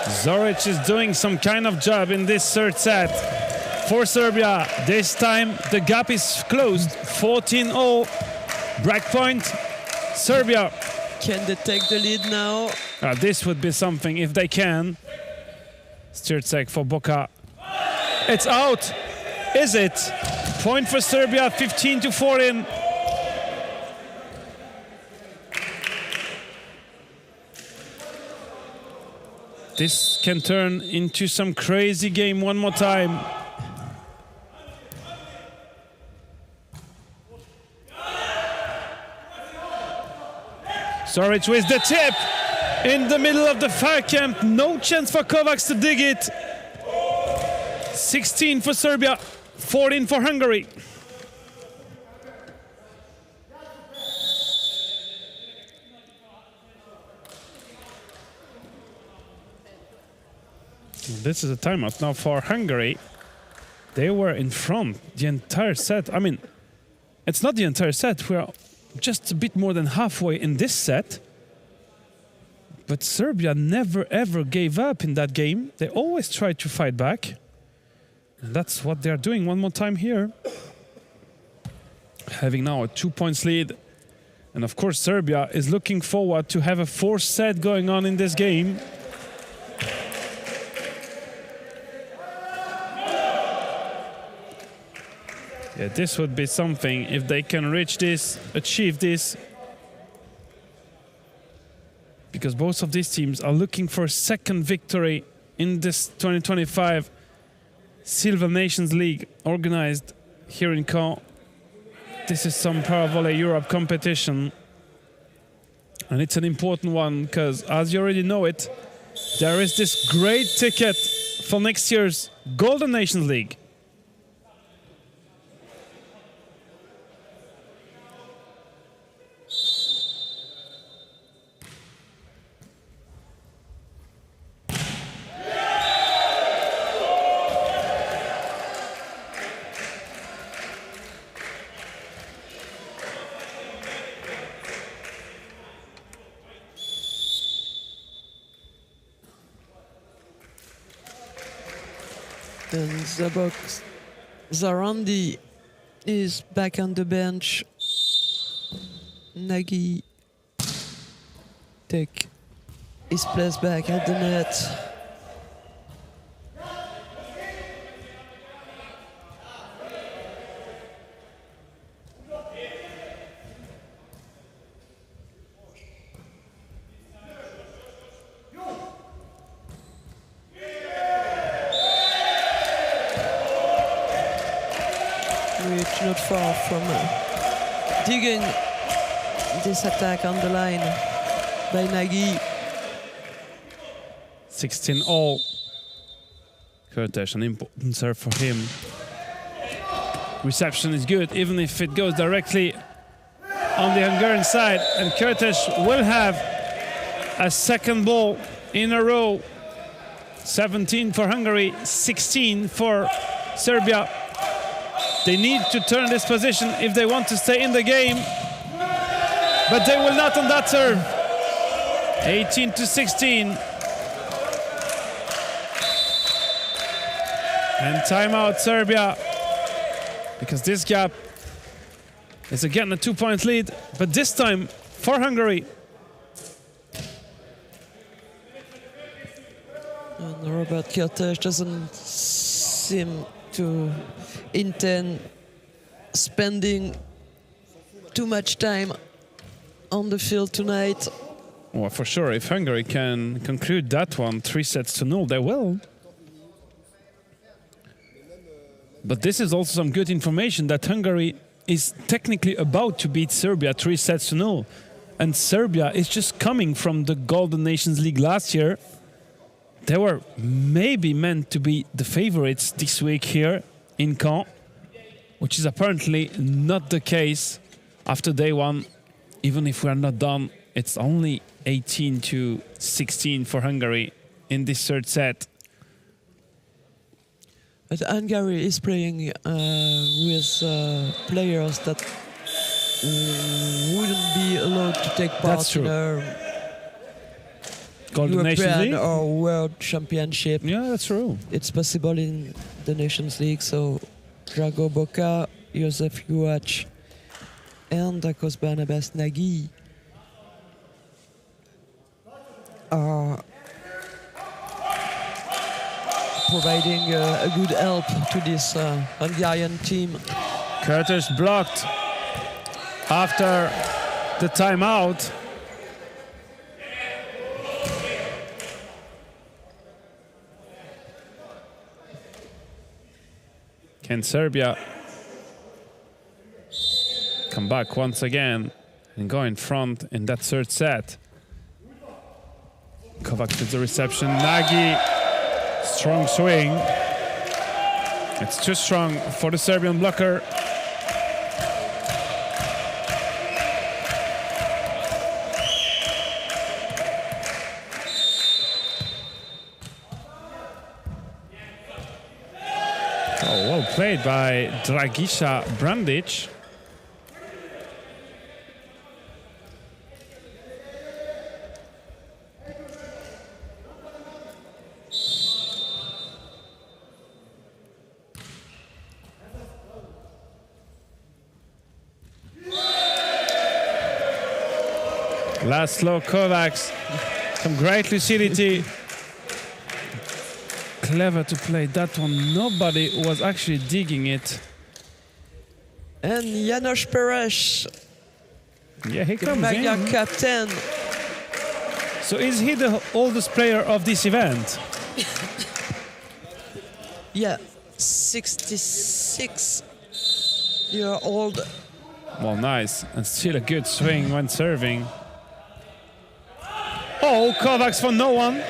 Speaker 1: Zoric is doing some kind of job in this third set. For Serbia, this time the gap is closed, 14-0, breakpoint, Serbia.
Speaker 2: Can they take the lead now?
Speaker 1: This would be something if they can. Styrcek for Boca. It's out, is it? Point for Serbia, 15-14. This can turn into some crazy game one more time. Zoric with the tip in the middle of the far camp. No chance for Kovacs to dig it. 16 for Serbia, 14 for Hungary. This is a timeout now for Hungary. they were in front the entire set. I mean, it's not the entire set. We're just a bit more than halfway in this set. But Serbia never ever gave up in that game. They always tried to fight back. And that's what they're doing one more time here. Having now a 2 points lead. And of course Serbia is looking forward to have a fourth set going on in this game. Yeah, this would be something if they can reach this, achieve this. Because both of these teams are looking for a second victory in this 2025 Silver Nations League organized here in Caen. This is some Para-Volley Europe competition. And it's an important one because, as you already know it, there is this great ticket for next year's Golden Nations League.
Speaker 2: And Zarandi is back on the bench. Nagy take his place back at the net. Which not far from digging this attack on the line by Nagy.
Speaker 1: 16-all. Curtis, an important serve for him. Reception is good, even if it goes directly on the Hungarian side. And Curtis will have a second ball in a row. 17 for Hungary, 16 for Serbia. They need to turn this position if they want to stay in the game. But they will not on that serve. 18-16. And timeout Serbia. Because this gap is again a 2 point lead. But this time for Hungary.
Speaker 2: And Robert Kertész doesn't seem to intend spending too much time on the field tonight.
Speaker 1: Well, for sure, if Hungary can conclude that one 3-0, they will. But this is also some good information that Hungary is technically about to beat Serbia 3-0. And Serbia is just coming from the Golden Nations League last year. They were maybe meant to be the favorites this week here in Caen, which is apparently not the case after day one. Even if we are not done, it's only 18-16 for Hungary in this third set.
Speaker 2: But Hungary is playing with players that wouldn't be allowed to take part in a
Speaker 1: Golden Nations
Speaker 2: European
Speaker 1: League
Speaker 2: or World Championship.
Speaker 1: Yeah, that's true.
Speaker 2: It's possible in the Nations League, so Drago Boka, Josef Juach, and Dakos Barnabas Nagy are providing a good help to this Hungarian team.
Speaker 1: Curtis blocked after the timeout. Can Serbia come back once again and go in front in that third set? Kovac with the reception. Nagy, strong swing. It's too strong for the Serbian blocker. played by Dragisha Brandic. Laszlo Kovacs, some great lucidity. Clever to play that one. Nobody was actually digging it.
Speaker 2: And Janos Perez,
Speaker 1: Yeah, he comes in.
Speaker 2: captain.
Speaker 1: So is he the oldest player of this event?
Speaker 2: Yeah, 66-year-old.
Speaker 1: Well, nice. And still a good swing when serving. Oh, Kovacs for no one.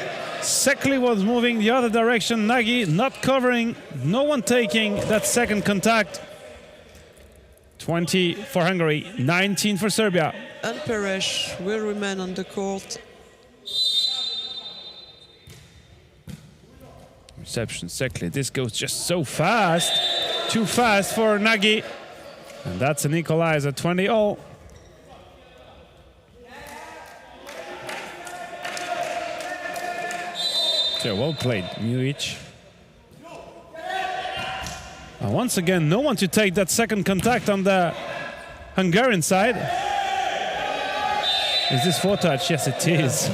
Speaker 1: Sekli was moving the other direction. Nagy not covering. No one taking that second contact. 20 for Hungary, 19 for Serbia.
Speaker 2: And Perez will remain on the court.
Speaker 1: Reception, Sekli. This goes just so fast. Too fast for Nagy. And that's an equalizer, 20-all. So well played, Mujic. And once again, no one to take that second contact on the Hungarian side. Is this foretouch? Yes, it is.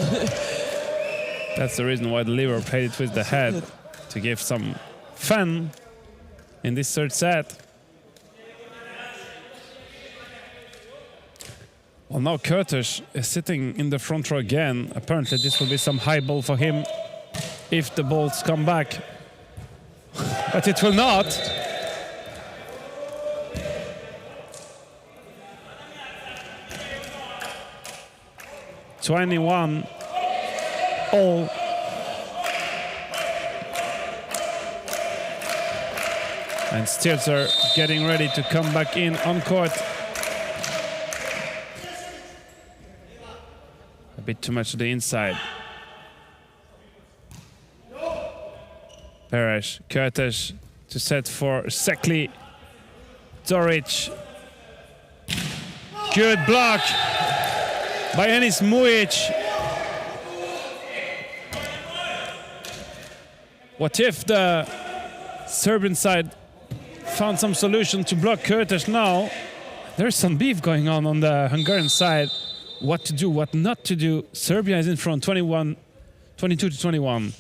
Speaker 1: That's the reason why the Libero played it with the head, to give some fun in this third set. Well, now Curtis is sitting in the front row again. Apparently this will be some high ball for him if the balls come back. But it will not. (21) all. And Stilzer getting ready to come back in on court. A bit too much to the inside. Perez, Curtis to set for Sekli. Doric. Good block by Enis Mujic. What if the Serbian side found some solution to block Curtis now? There's some beef going on the Hungarian side. What to do, what not to do. Serbia is in front, 22 to 21.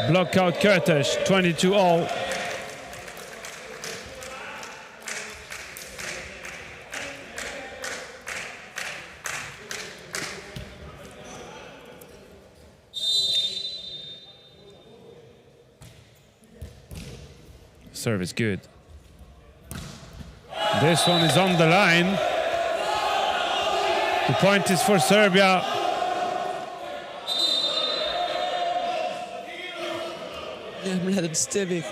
Speaker 1: Block out Curtis, 22-all. Serve is good. This one is on the line. The point is for Serbia.
Speaker 2: Mladen Stevic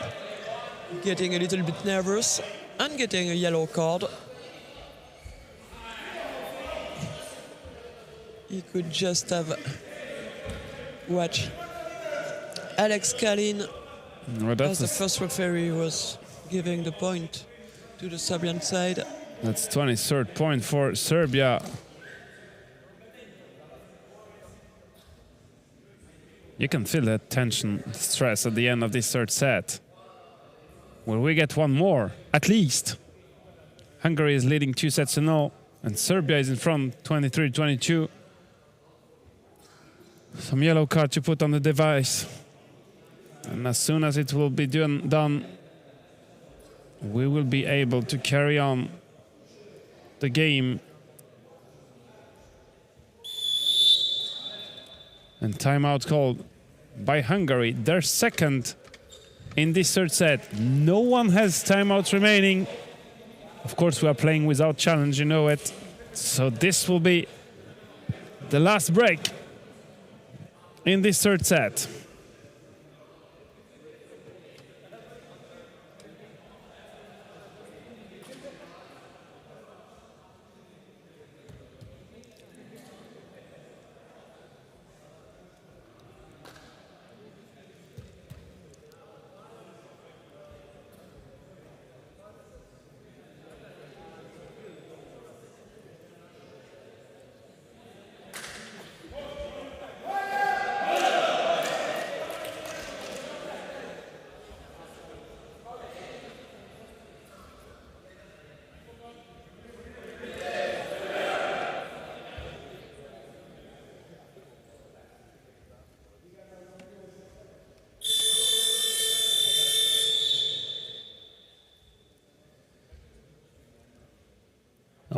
Speaker 2: getting a little bit nervous and getting a yellow card. He could just have watched Alex Kalin as the first referee was giving the point to the Serbian side.
Speaker 1: That's 23rd point for Serbia. You can feel that tension, stress at the end of this third set. Will we get one more? At least. Hungary is leading 2-0, and Serbia is in front, 23-22. Some yellow card to put on the device. And as soon as it will be done, we will be able to carry on the game. And timeout called by Hungary, their second in this third set. No one has timeouts remaining. Of course, we are playing without challenge, you know it. So this will be the last break in this third set.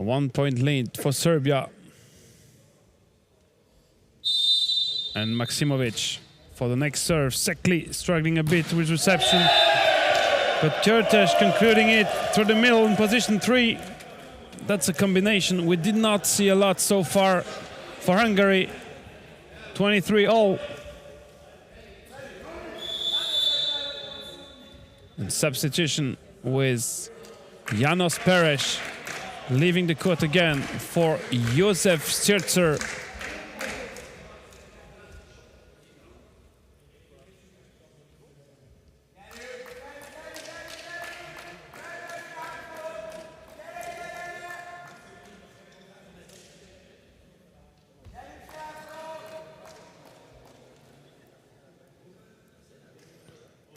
Speaker 1: 1-point lead for Serbia. And Maksimovic for the next serve. Sekli struggling a bit with reception. But Kurtes concluding it through the middle in position 3. That's a combination we did not see a lot so far for Hungary. 23-all. And substitution with Janos Perez leaving the court again for Josef Stirzer.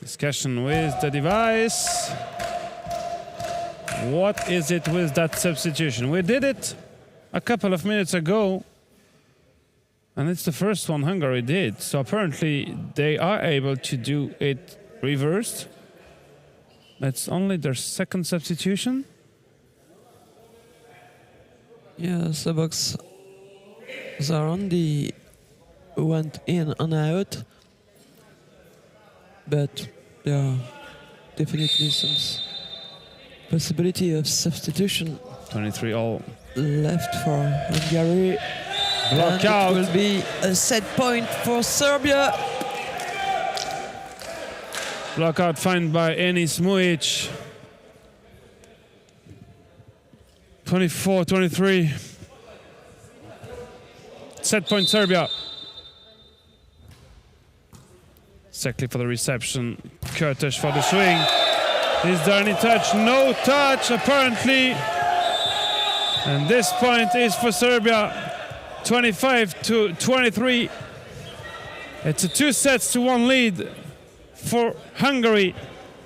Speaker 1: Discussion with the device. What is it with that substitution? We did it a couple of minutes ago, and it's the first one Hungary did. So apparently they are able to do it reversed. That's only their second substitution.
Speaker 2: Yeah, Subox Zarondi went in and out, but there are definitely some possibility of substitution.
Speaker 1: 23-all.
Speaker 2: Left for Hungary.
Speaker 1: Block out.
Speaker 2: It will be a set point for Serbia.
Speaker 1: Block out found by Enis Mujic. 24-23. Set point Serbia. Sekli for the reception. Kurtes for the swing. Is there any touch? No touch, apparently. And this point is for Serbia. 25-23. It's a 2-1 lead for Hungary.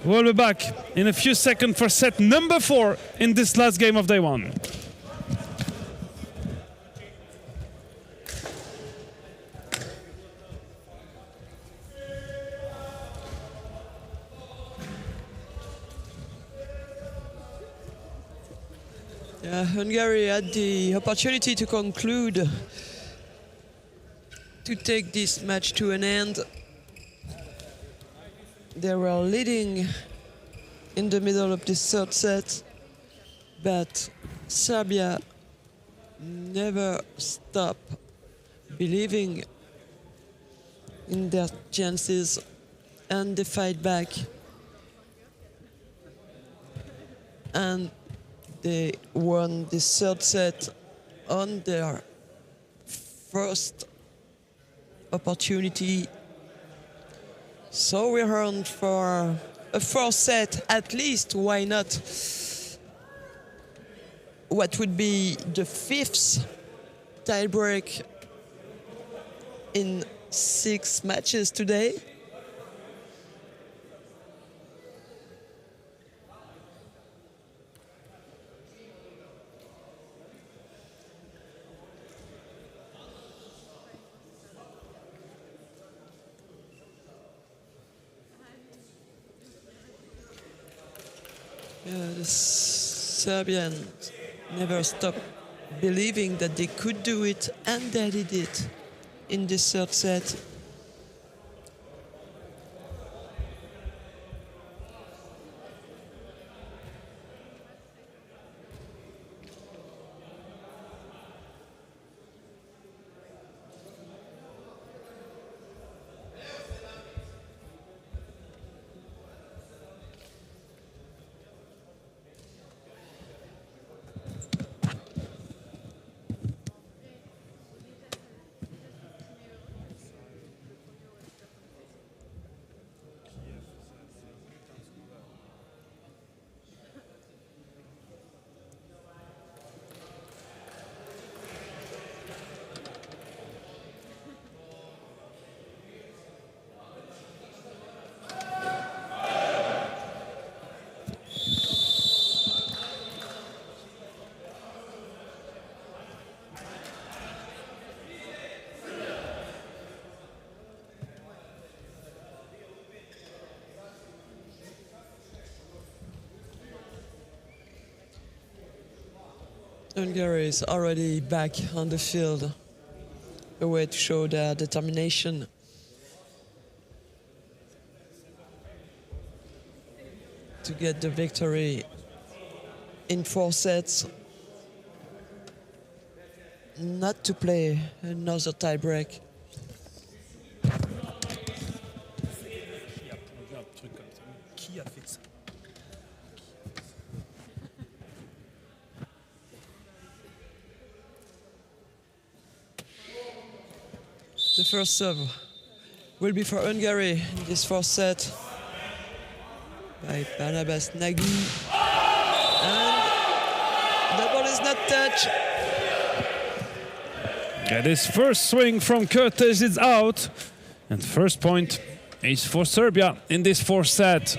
Speaker 1: We'll be back in a few seconds for set number 4 in this last game of day 1.
Speaker 2: Hungary had the opportunity to conclude, to take this match to an end. They were leading in the middle of the third set, but Serbia never stopped believing in their chances and they fight back. And they won the third set on their first opportunity. So we're on for a fourth set at least, why not? What would be the 5th tiebreak in 6 matches today? The Serbians never stopped believing that they could do it, and they did it in the third set. Hungary is already back on the field, a way to show their determination. To get the victory in 4 sets. Not to play another tie-break. The first serve will be for Hungary in this 4th set by Barnabas Nagy. And the ball is not touched.
Speaker 1: Yeah, this first swing from Curtis is out. And first point is for Serbia in this 4th set.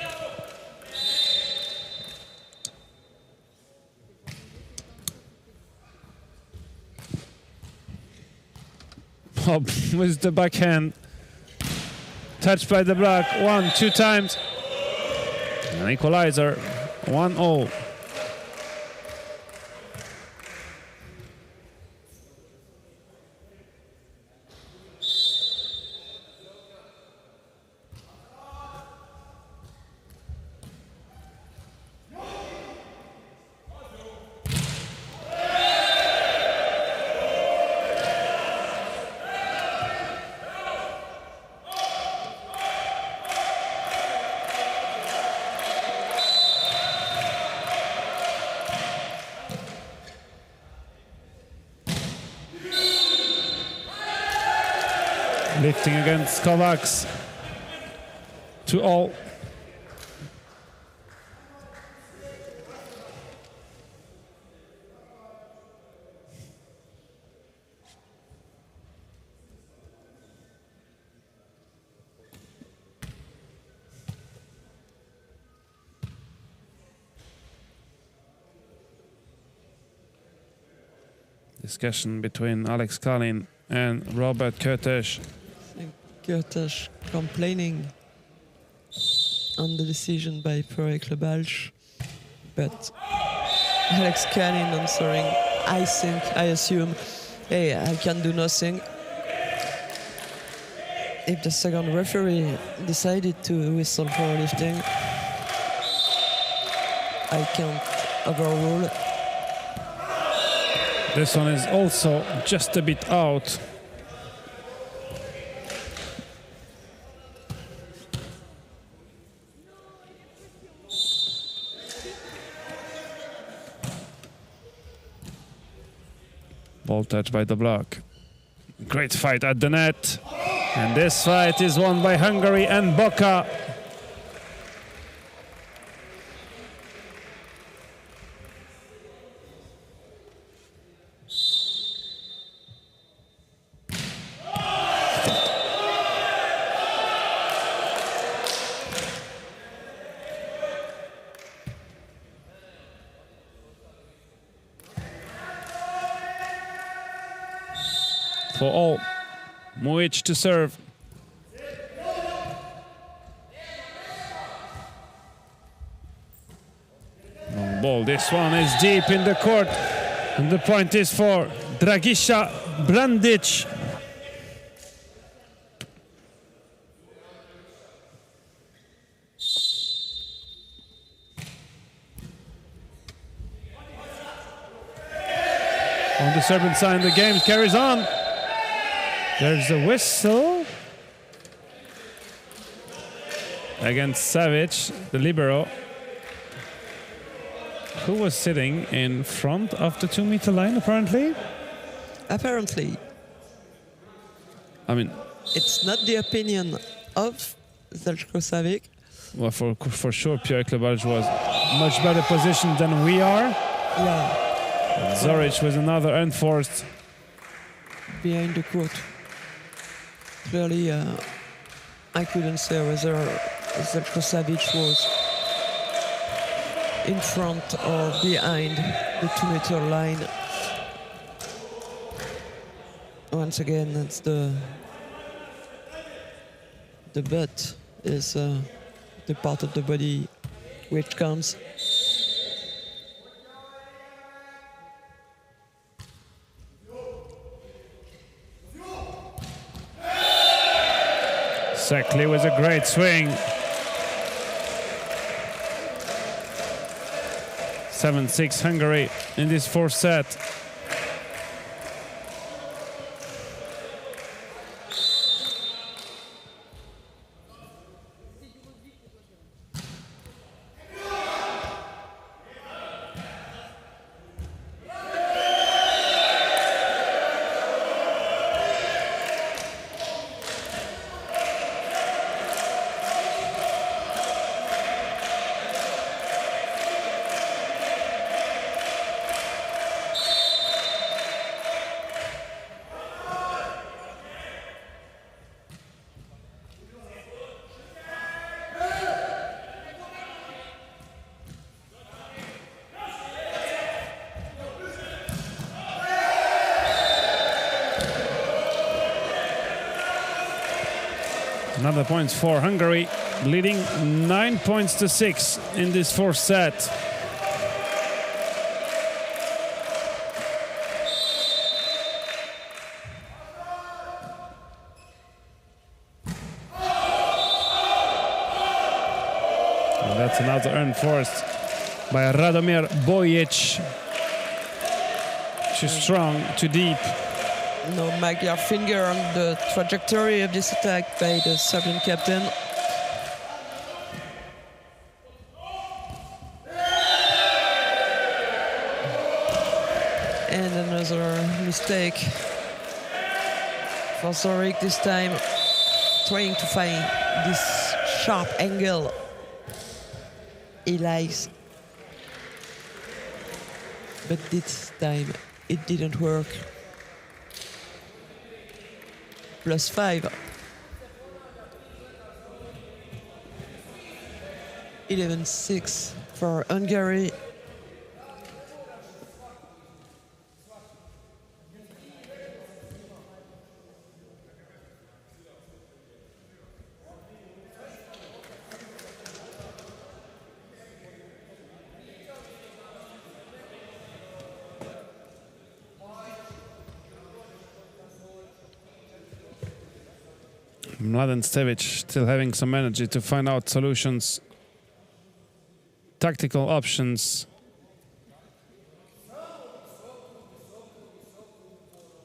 Speaker 1: Bob with the backhand. Touched by the block 1, 2 times. An equalizer, 1-0. Lifting against Kovacs. 2-0. Discussion between Alex Kalin and Robert Kurtesh.
Speaker 2: Kurtesh complaining on the decision by Perek Lebalch, but Alex Kalin answering, I assume, hey, I can do nothing. If the second referee decided to whistle for lifting, I can't overrule.
Speaker 1: This one is also just a bit out. Ball touch by the block. Great fight at the net. And this fight is won by Hungary and Boca. For all, Mujic to serve. Long ball, this one is deep in the court. And the point is for Dragiša Brandic. On the Serbian side, the game carries on. There's a whistle against Savic, the libero, who was sitting in front of the 2-meter line, apparently.
Speaker 2: Apparently.
Speaker 1: I mean,
Speaker 2: it's not the opinion of Zeljko Savic.
Speaker 1: Well, for sure, Pierre Klebarge was much better positioned than we are.
Speaker 2: Yeah.
Speaker 1: Zoric was another unforced.
Speaker 2: Behind the court. Clearly, I couldn't say whether Zeljko Savic was in front or behind the 2-meter line. Once again, that's the butt is the part of the body which counts.
Speaker 1: Sekli with a great swing. 7-6 Hungary in this fourth set. Another points for Hungary, leading 9 points to 6 in this fourth set. And that's another unforced by Radomir Bojic. Too strong, too deep.
Speaker 2: No Magyar finger on the trajectory of this attack by the Serbian captain. And another mistake for Zorik this time, trying to find this sharp angle. He likes, but this time it didn't work. +5. 11-6 for Hungary.
Speaker 1: Mladen Stevic still having some energy to find out solutions, tactical options.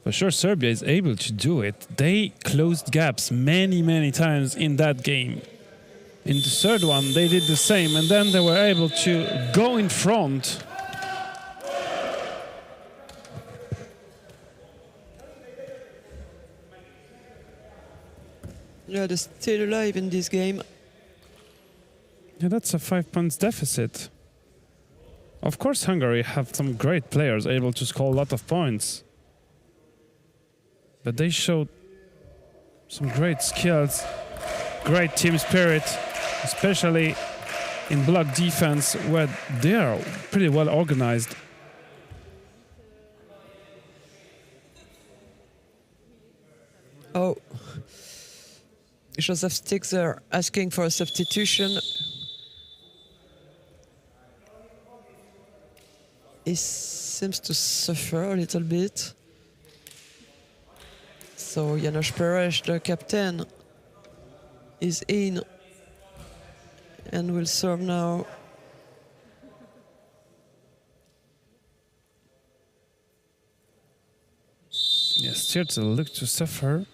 Speaker 1: For sure, Serbia is able to do it. They closed gaps many times in that game. In the third one, they did the same, and then they were able to go in front.
Speaker 2: Yeah, they're still alive in this game.
Speaker 1: Yeah, that's a 5 points deficit. Of course, Hungary have some great players able to score a lot of points. But they showed some great skills, great team spirit, especially in block defense, where they are pretty well organized.
Speaker 2: Oh. Joseph Stixer asking for a substitution. He seems to suffer a little bit. So János Peres, the captain, is in and will serve now.
Speaker 1: Yes, Tirtzel looked to suffer.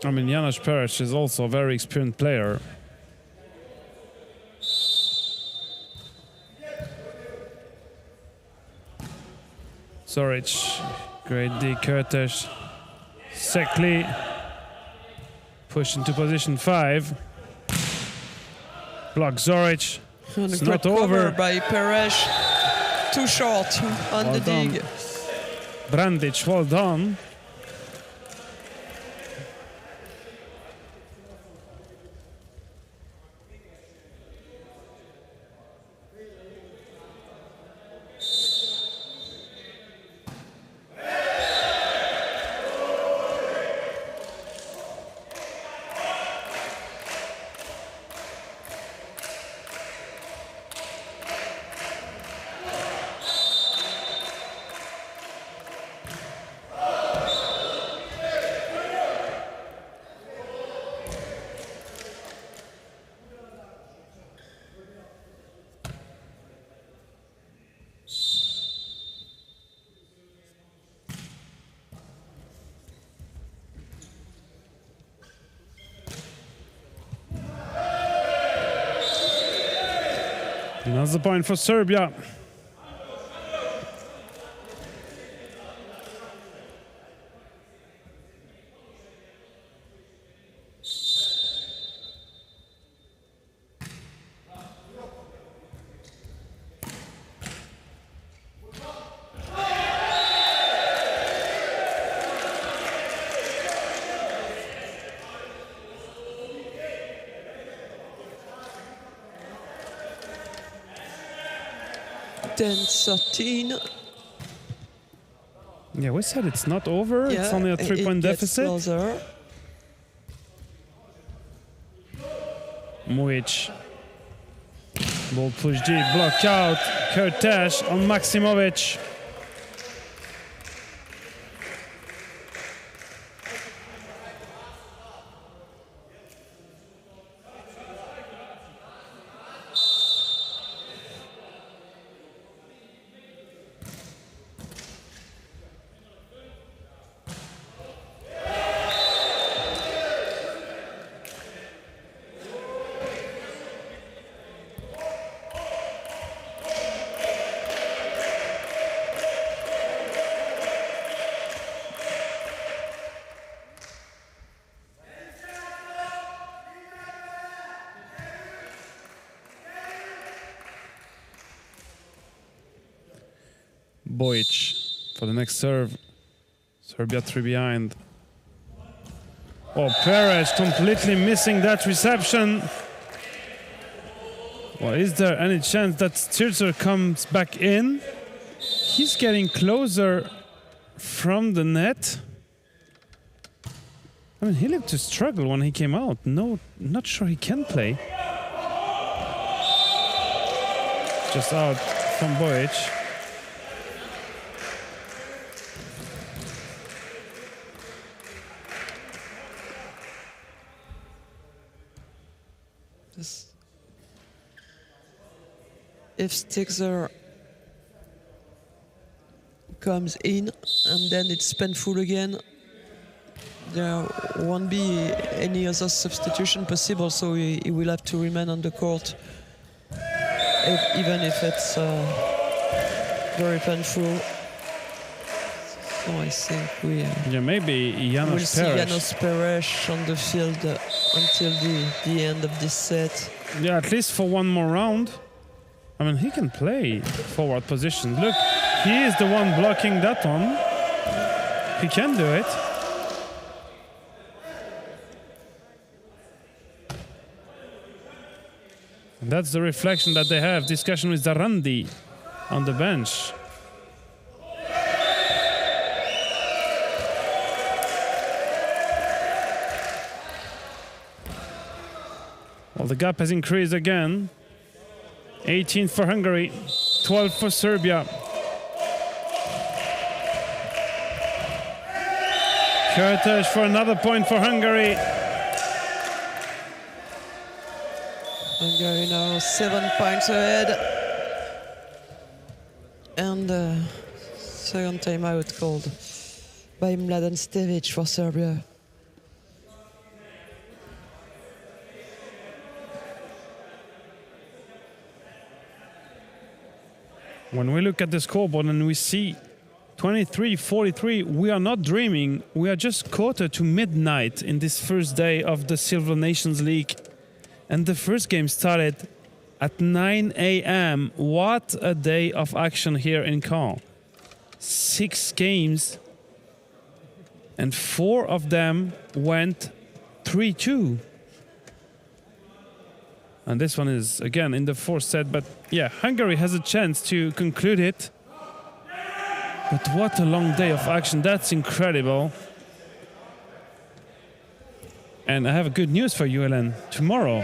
Speaker 1: I mean, János Peres is also a very experienced player. Zoric, great D, Kurtes, Sekli, push into position 5. Block Zoric, it's not over.
Speaker 2: By Peres, too short on
Speaker 1: well
Speaker 2: the
Speaker 1: done.
Speaker 2: dig.
Speaker 1: Brandic, well done. Another point for Serbia. Yeah, we said it's not over.
Speaker 2: Yeah,
Speaker 1: it's only a 3-point deficit.
Speaker 2: Closer.
Speaker 1: Mujic. Ball push deep, block out. Kurtesh on Maximovic. Bojic for the next serve. Serbia 3 behind. Oh, Perez completely missing that reception. Well, is there any chance that Stirzer comes back in? He's getting closer from the net. I mean, he looked to struggle when he came out. No, not sure he can play. Just out from Bojic.
Speaker 2: If Stirzer comes in and then it's painful again, there won't be any other substitution possible, so he will have to remain on the court, even if it's very painful. So I think
Speaker 1: yeah, maybe
Speaker 2: we'll
Speaker 1: Janos
Speaker 2: see
Speaker 1: Perez.
Speaker 2: Janos Perez on the field until the end of this set.
Speaker 1: Yeah, at least for one more round. I mean, he can play forward position. Look, he is the one blocking that one. He can do it. And that's the reflection that they have. Discussion with Zarandi on the bench. Well, the gap has increased again. 18 for Hungary, 12 for Serbia. Kurtesh for another point for Hungary.
Speaker 2: Hungary now 7 points ahead. And second timeout called by Mladen Stevic for Serbia.
Speaker 1: When we look at the scoreboard and we see 23-43, we are not dreaming. We are just quarter to midnight in this first day of the Silver Nations League. And the first game started at 9 a.m. What a day of action here in Caen. 6 games, and 4 of them went 3-2. And this one is, again, in the 4th set. But, yeah, Hungary has a chance to conclude it. But what a long day of action. That's incredible. And I have good news for you, Helen. Tomorrow,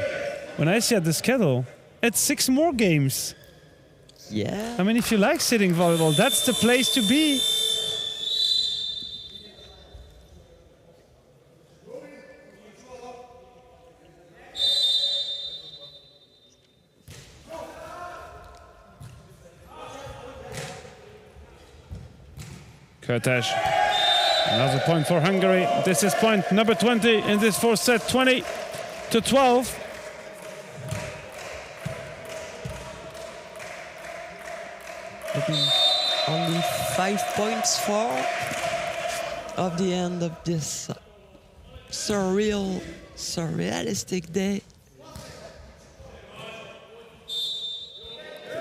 Speaker 1: when I see at the schedule, it's 6 more games.
Speaker 2: Yeah.
Speaker 1: I mean, if you like sitting volleyball, that's the place to be. Kurtesh. Another point for Hungary. This is point number 20 in this 4th set, 20-12.
Speaker 2: Only 5 points for of the end of this surrealistic day.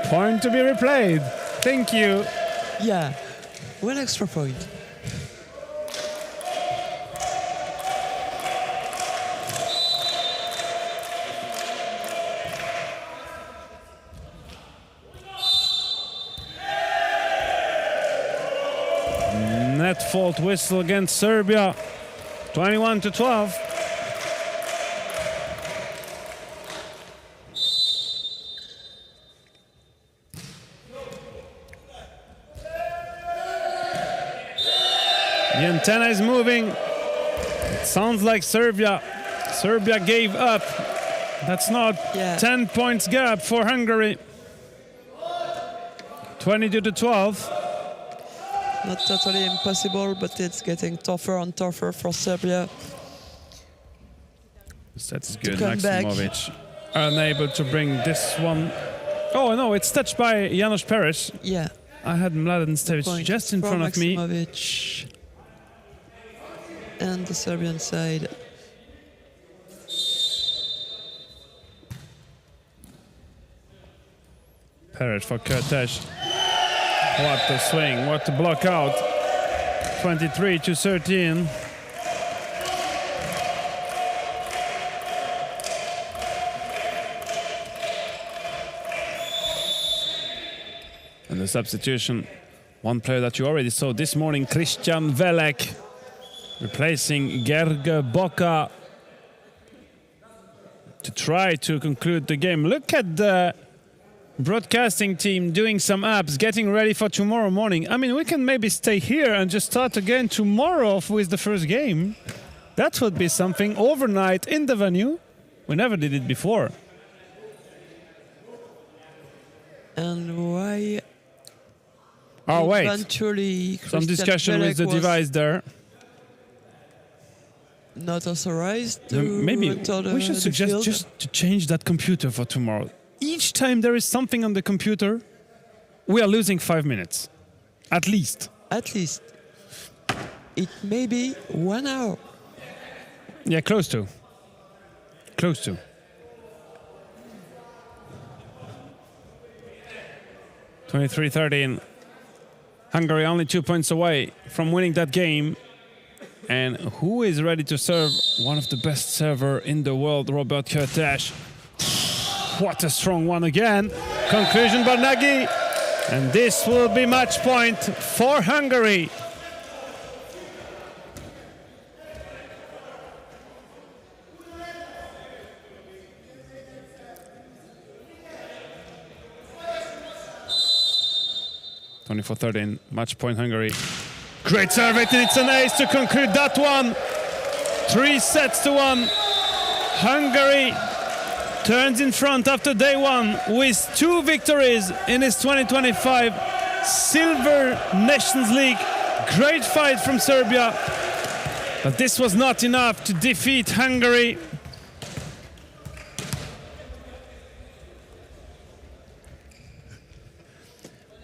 Speaker 1: Point to be replayed. Thank you.
Speaker 2: Yeah, 1 extra point.
Speaker 1: Net fault whistle against Serbia. 21-12. The antenna is moving. It sounds like Serbia gave up. That's not 10 points gap for Hungary. 22-12.
Speaker 2: Not totally impossible, but it's getting tougher and tougher for Serbia.
Speaker 1: That is good. Maximovic unable to bring this one. Oh no, it's touched by Janos Perez.
Speaker 2: Yeah.
Speaker 1: I had Mladen Stevic just in front of me.
Speaker 2: Maximovic and the Serbian side.
Speaker 1: Perez for Kertész. What a swing, what a block out. 23-13. And the substitution, one player that you already saw this morning, Christian Velek, replacing Gerge Boka to try to conclude the game. Look at the broadcasting team doing some apps, getting ready for tomorrow morning. I mean, we can maybe stay here and just start again tomorrow with the first game. That would be something overnight in the venue. We never did it before.
Speaker 2: And why?
Speaker 1: Oh, wait.
Speaker 2: Eventually,
Speaker 1: some discussion with the device there.
Speaker 2: Not authorized.
Speaker 1: Maybe we should suggest just to change that computer for tomorrow. Each time there is something on the computer, we are losing 5 minutes. At least.
Speaker 2: At least. It may be 1 hour.
Speaker 1: Yeah, close to. Close to. (23-13). Hungary only 2 points away from winning that game. And who is ready to serve? One of the best server in the world, Robert Kertész. What a strong one again. Conclusion by Nagy. And this will be match point for Hungary. (24-13), match point Hungary. Great serve, and it's an ace to conclude that one. 3-1. Hungary turns in front after day one with 2 victories in its 2025 Silver Nations League. Great fight from Serbia, but this was not enough to defeat Hungary.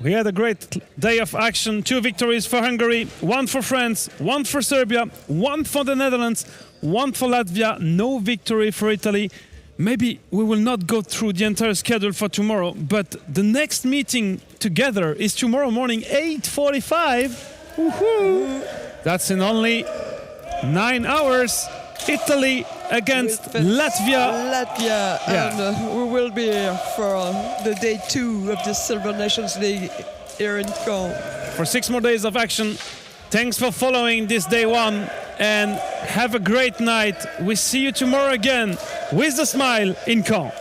Speaker 1: We had a great day of action. 2 victories for Hungary, 1 for France, 1 for Serbia, 1 for the Netherlands, 1 for Latvia, no victory for Italy. Maybe we will not go through the entire schedule for tomorrow, but the next meeting together is tomorrow morning, 8:45. Woohoo! That's in only 9 hours. Italy against Latvia.
Speaker 2: And we will be here for the day 2 of the Silver Nations League here in Caen.
Speaker 1: For 6 more days of action. Thanks for following this day 1 and have a great night. We see you tomorrow again with a smile in Caen.